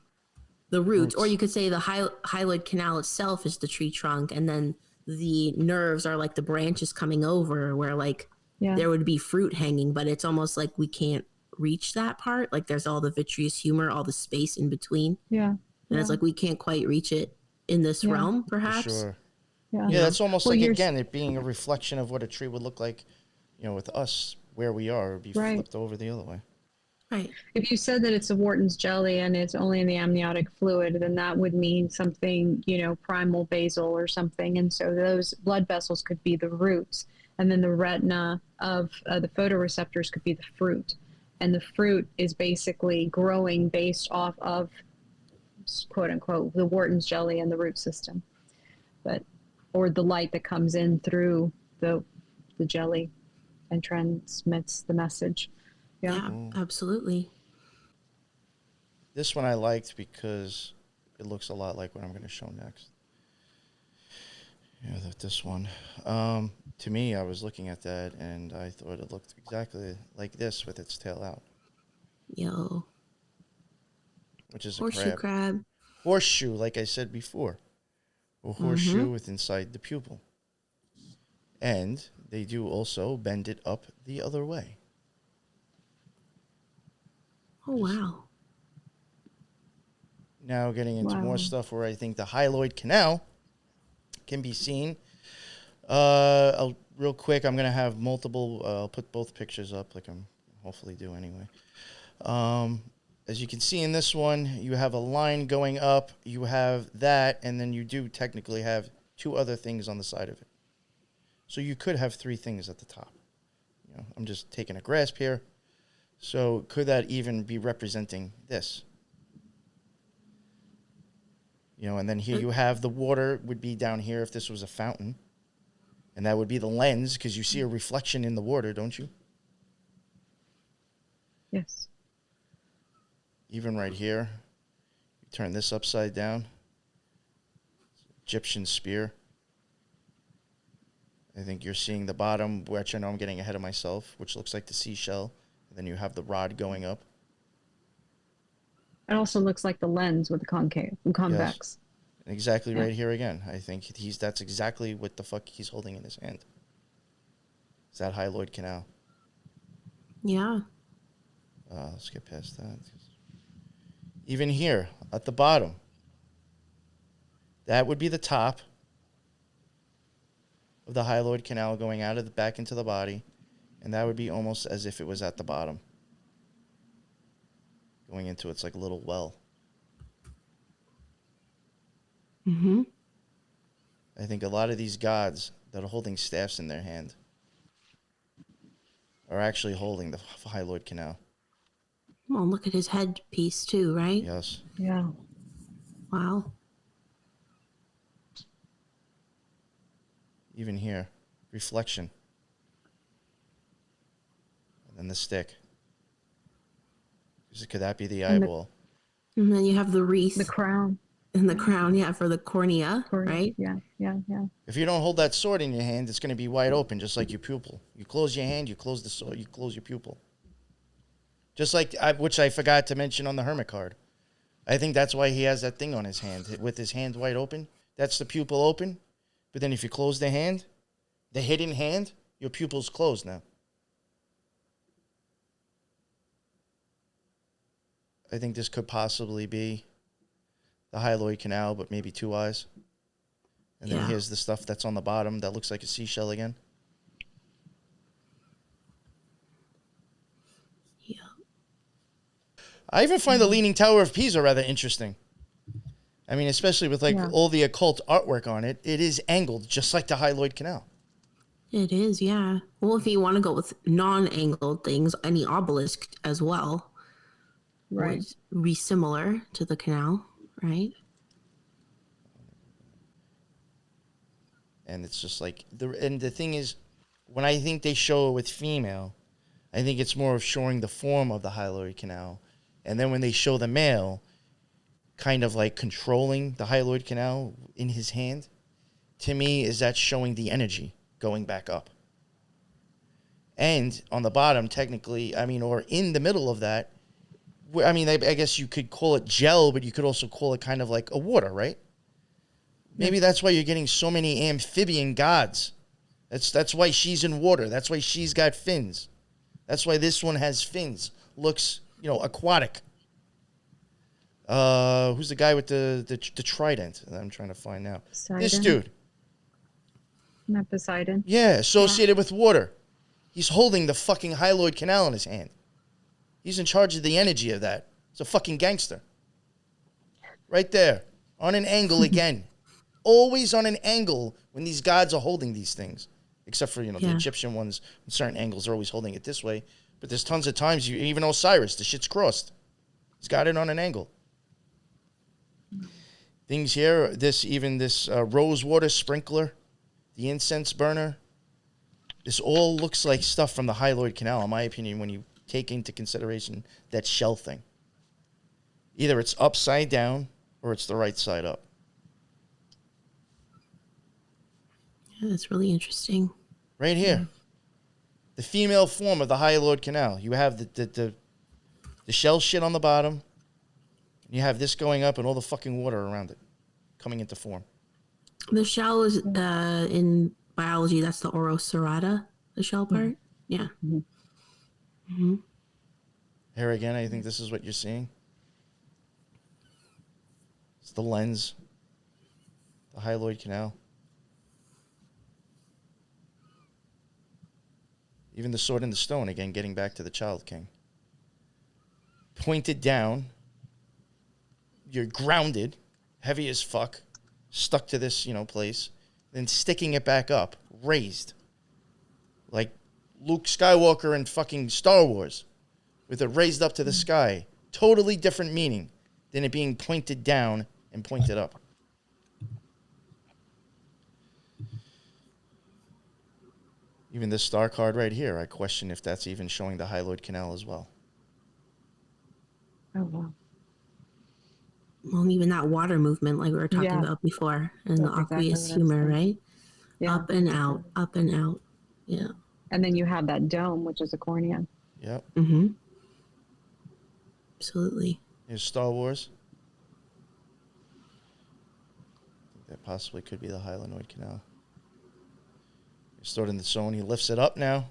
the roots. Or you could say the hyaloid canal itself is the tree trunk. And then the nerves are like the branches coming over where there would be fruit hanging, but it's almost like we can't reach that part. Like there's all the vitreous humor, all the space in between. Yeah. And it's like we can't quite reach it in this realm, perhaps. For sure. Yeah, that's almost like, again, it being a reflection of what a tree would look like, with us, where we are, it would be flipped over the other way. Right. If you said that it's a Wharton's jelly and it's only in the amniotic fluid, then that would mean something, primal basal or something. And so those blood vessels could be the roots. And then the retina of the photoreceptors could be the fruit. And the fruit is basically growing based off of, quote unquote, the Wharton's jelly and the root system. Or the light that comes in through the jelly and transmits the message. Yeah, absolutely. This one I liked because it looks a lot like what I'm going to show next. Yeah, this one. To me, I was looking at that and I thought it looked exactly like this with its tail out. Yo. Which is horseshoe a crab. Horseshoe, like I said before. A horseshoe with inside the pupil. And they do also bend it up the other way. Oh, wow. Now getting into more stuff where I think the hyaloid canal can be seen. Real quick, I'm going to have multiple, I'll put both pictures up like I'm hopefully do anyway. As you can see in this one, you have a line going up, you have that, and then you do technically have two other things on the side of it. So you could have three things at the top. I'm just taking a grasp here. So could that even be representing this? And then here you have the water would be down here if this was a fountain. And that would be the lens because you see a reflection in the water, don't you? Yes. Even right here, you turn this upside down. Egyptian spear. I think you're seeing the bottom, which I know I'm getting ahead of myself, which looks like the seashell. And then you have the rod going up. It also looks like the lens with the convex. Yes. Exactly right here again. I think that's exactly what the fuck he's holding in his hand. Is that hyaloid canal? Yeah. Let's get past that. Even here, at the bottom, that would be the top of the hyaloid canal going out of the back into the body, and that would be almost as if it was at the bottom, going into its like little well. Mm-hmm. I think a lot of these gods that are holding staffs in their hand are actually holding the hyaloid canal. Well, look at his headpiece too, right? Yes. Yeah. Wow. Even here, reflection. And then the stick. Could that be the eyeball? And then you have the wreath. The crown. And the crown, for the cornea, right? Yeah. If you don't hold that sword in your hand, it's going to be wide open, just like your pupil. You close your hand, you close the sword, you close your pupil. Just like, which I forgot to mention on the Hermit card. I think that's why he has that thing on his hand, with his hand wide open. That's the pupil open. But then if you close the hand, the hidden hand, your pupil's closed now. I think this could possibly be the hyaloid canal, but maybe two eyes. And then here's the stuff that's on the bottom that looks like a seashell again. Yeah. I even find the Leaning Tower of Pisa rather interesting. I mean, especially with all the occult artwork on it, it is angled just like the Hyaloid Canal. It is, yeah. Well, if you want to go with non-angled things, any obelisk as well would be similar to the canal, right? And it's just like the thing is, when I think they show it with female, I think it's more of showing the form of the Hyaloid Canal, and then when they show the male, kind of like controlling the Hyaloid Canal in his hand, to me is that showing the energy going back up. And on the bottom, technically, I mean, or in the middle of that, I mean, I guess you could call it gel, but you could also call it kind of like a water, right? Maybe that's why you're getting so many amphibian gods. That's why she's in water. That's why she's got fins. That's why this one has fins. Looks, aquatic. Who's the guy with the trident that I'm trying to find now? Poseidon. This dude. Not Poseidon. Yeah, associated with water. He's holding the fucking Hyaloid Canal in his hand. He's in charge of the energy of that. He's a fucking gangster. Right there. On an angle again. Always on an angle when these gods are holding these things. Except for, the Egyptian ones, in certain angles are always holding it this way. But there's tons of times, even Osiris, the shit's crossed. He's got it on an angle. Things here, this rose water sprinkler, the incense burner. This all looks like stuff from the Hyaloid Canal, in my opinion, when you take into consideration that shell thing. Either it's upside down or it's the right side up. Yeah, that's really interesting. Right here. The female form of the Hyaloid Canal. You have the shell shit on the bottom. And you have this going up and all the fucking water around it coming into form. The shell is in biology, that's the orocerata, the shell part. Yeah. Mm-hmm. Here again, I think this is what you're seeing. It's the lens, the Hyaloid Canal. Even the sword and the stone, again, getting back to the Child King. Pointed down. You're grounded, heavy as fuck, stuck to this, place, then sticking it back up, raised. Like Luke Skywalker in fucking Star Wars, with it raised up to the sky. Totally different meaning than it being pointed down and pointed up. Even this star card right here, I question if that's even showing the Hyaloid Canal as well. Oh, wow. Well, even that water movement, like we were talking about before, and the aqueous humor, right? Yeah. Up and out, up and out. Yeah. And then you have that dome, which is a cornea. Yep. Mm-hmm. Absolutely. Here's Star Wars. I think that possibly could be the Hyaloid Canal. He's stored in the zone. He lifts it up now.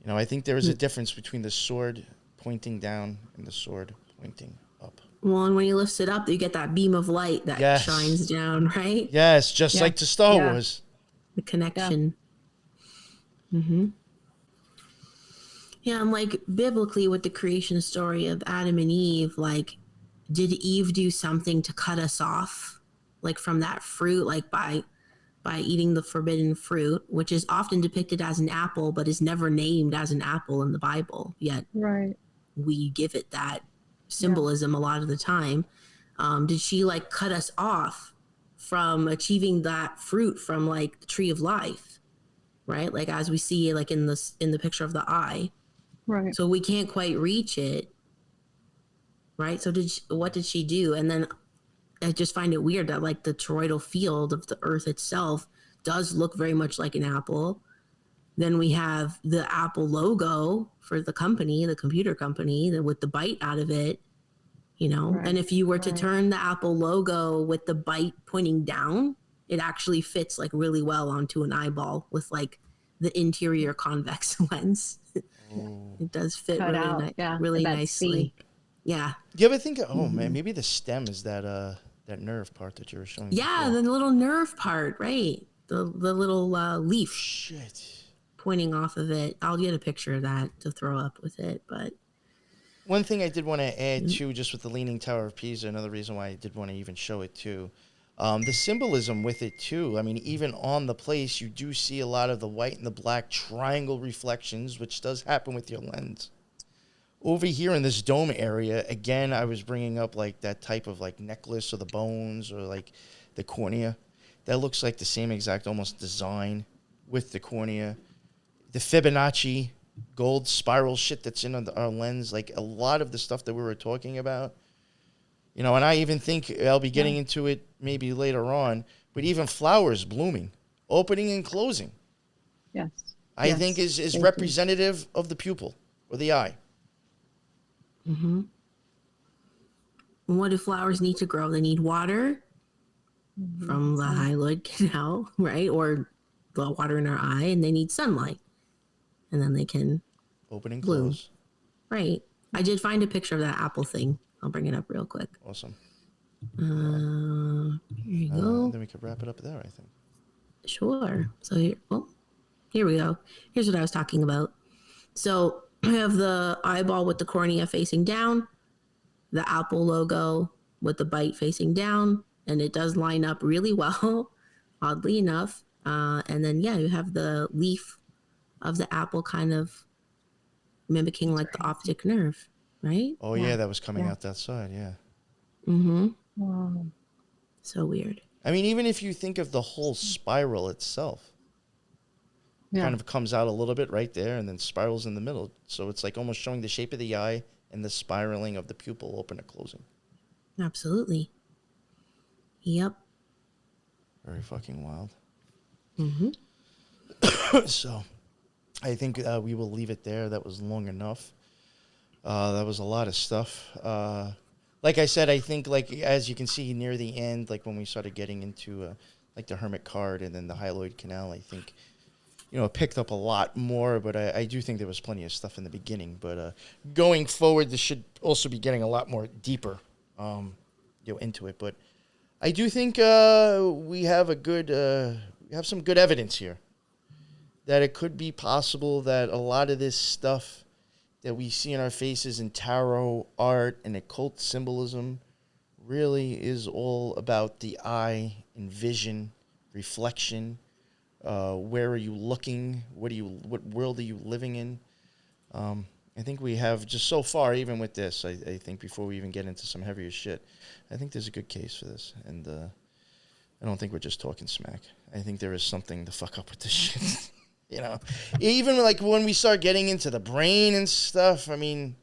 I think there is a difference between the sword pointing down and the sword pointing up. Well, and when he lifts it up, you get that beam of light that shines down, right? Yes, just like to Star Wars. The connection. Yeah. Mm-hmm. Yeah, and like biblically with the creation story of Adam and Eve, like, did Eve do something to cut us off, like from that fruit, like by eating the forbidden fruit, which is often depicted as an apple, but is never named as an apple in the Bible, yet we give it that symbolism a lot of the time. Did she like cut us off from achieving that fruit from like the tree of life, right? Like as we see like in the picture of the eye, right? So we can't quite reach it, right? So what did she do? And then I just find it weird that like the toroidal field of the earth itself does look very much like an apple. Then we have the Apple logo for the company, the computer company, with the bite out of it, and if you were to turn the Apple logo with the bite pointing down, it actually fits like really well onto an eyeball with like the interior convex lens. It does fit really nicely. C. Yeah. Do you ever think, man, maybe the stem is that that nerve part that you were showing. Yeah, before. the little nerve part, right? The little leaf Shit. pointing off of it. I'll get a picture of that to throw up with it, but One thing I did want to add too, just with the Leaning Tower of Pisa, another reason why I did want to even show it too, the symbolism with it too. I mean, even on the place, you do see a lot of the white and the black triangle reflections, which does happen with your lens. Over here in this dome area, again, I was bringing up like that type of like necklace or the bones or like the cornea. That looks like the same exact almost design with the cornea. The Fibonacci gold spiral shit that's in our lens, like a lot of the stuff that we were talking about. You know, and I even think I'll be getting into it maybe later on, but even flowers blooming, opening and closing. Yes. I think is representative of the pupil or the eye. mm-hmm. And what do flowers need to grow? They need water from the hyaloid canal, right? Or the water in our eye, and they need sunlight. And then they can Open and bloom. close. Right. I did find a picture of that apple thing. I'll bring it up real quick. Awesome. Here you go. Then we could wrap it up there, I think. Sure. So here we go. Here's what I was talking about. So I have the eyeball with the cornea facing down, the Apple logo with the bite facing down, and it does line up really well, oddly enough. And then, you have the leaf of the apple kind of mimicking like the optic nerve, right? Oh, yeah, that was coming out that side, yeah. Mm-hmm. Wow. So weird. I mean, even if you think of the whole spiral itself, kind of comes out a little bit right there and then spirals in the middle. So it's like almost showing the shape of the eye and the spiraling of the pupil open and closing. Absolutely. Yep. Very fucking wild. Mm-hmm. So I think we will leave it there. That was long enough. That was a lot of stuff. Like I said, I think like as you can see near the end, like when we started getting into like the hermit card and then the hyaloid canal, I think, it picked up a lot more, but I do think there was plenty of stuff in the beginning. But going forward, this should also be getting a lot more deeper, into it. But I do think we have some good evidence here that it could be possible that a lot of this stuff that we see in our faces in tarot, art, and occult symbolism really is all about the eye and vision, reflection. Where are you looking? What world are you living in? I think we have just so far, even with this, I think before we even get into some heavier shit, I think there's a good case for this. And I don't think we're just talking smack. I think there is something to fuck up with this shit. Even like when we start getting into the brain and stuff, I mean,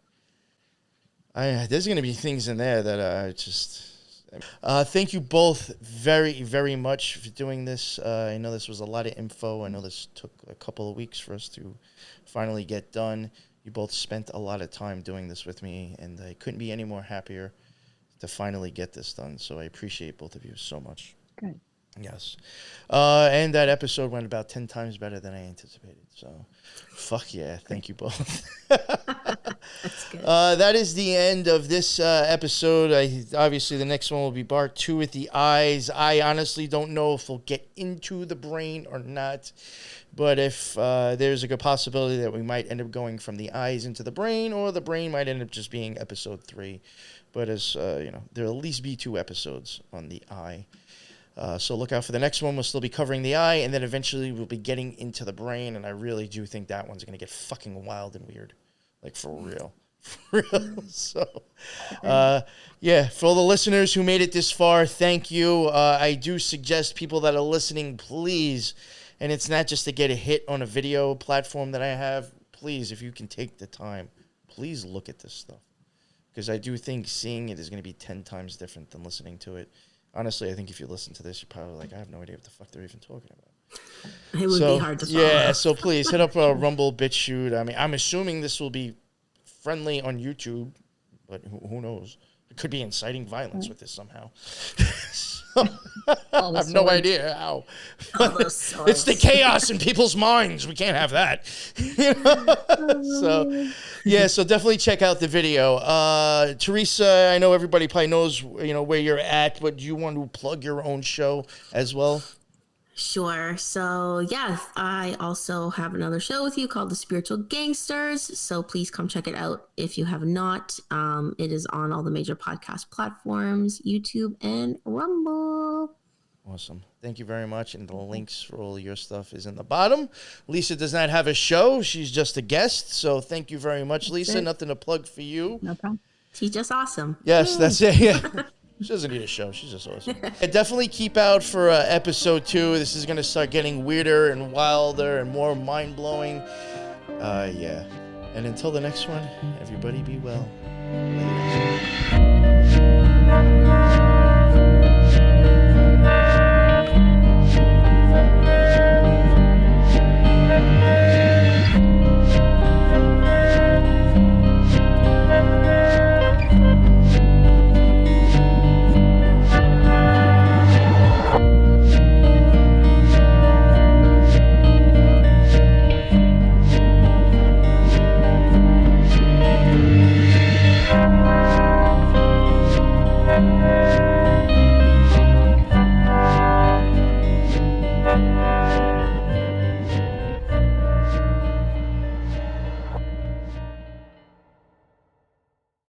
there's going to be things in there that are just... thank you both very, very much for doing this. I know this was a lot of info. I know this took a couple of weeks for us to finally get done. You both spent a lot of time doing this with me, and I couldn't be any more happier to finally get this done. So I appreciate both of you so much. Good. Yes. And that episode went about 10 times better than I anticipated. So, fuck yeah. Thank you both. That's good. That is the end of this episode. Obviously, the next one will be part 2 with the eyes. I honestly don't know if we'll get into the brain or not. But if there's a good possibility that we might end up going from the eyes into the brain, or the brain might end up just being episode 3. But as there'll at least be 2 episodes on the eye. So look out for the next one. We'll still be covering the eye, and then eventually we'll be getting into the brain, and I really do think that one's going to get fucking wild and weird. Like, for real. For real. So, for all the listeners who made it this far, thank you. I do suggest people that are listening, please, and it's not just to get a hit on a video platform that I have, please, if you can take the time, please look at this stuff. Because I do think seeing it is going to be 10 times different than listening to it. Honestly, I think if you listen to this, you're probably like, I have no idea what the fuck they're even talking about. It would be hard to follow. Yeah, so please hit up Rumble, BitChute. I mean, I'm assuming this will be friendly on YouTube, but who knows? I could be inciting violence with this somehow. So, All the I have no swords. idea how. All those It's the swords. chaos in people's minds. We can't have that. You know? So, yeah, so definitely check out the video. Teresa, I know everybody probably knows, where you're at, but do you want to plug your own show as well? Sure. So, yeah, I also have another show with you called The Spiritual Gangsters. So please come check it out if you have not. It is on all the major podcast platforms, YouTube, and Rumble. Awesome. Thank you very much. And the links for all your stuff is in the bottom. Lisa does not have a show. She's just a guest. So thank you very much, Lisa. it. Nothing to plug for you. No problem. She's just awesome. Yes, that's it. Yeah. She doesn't need a show. She's just awesome. And definitely keep out for episode 2. This is going to start getting weirder and wilder and more mind-blowing. Yeah. And until the next one, everybody be well. Later.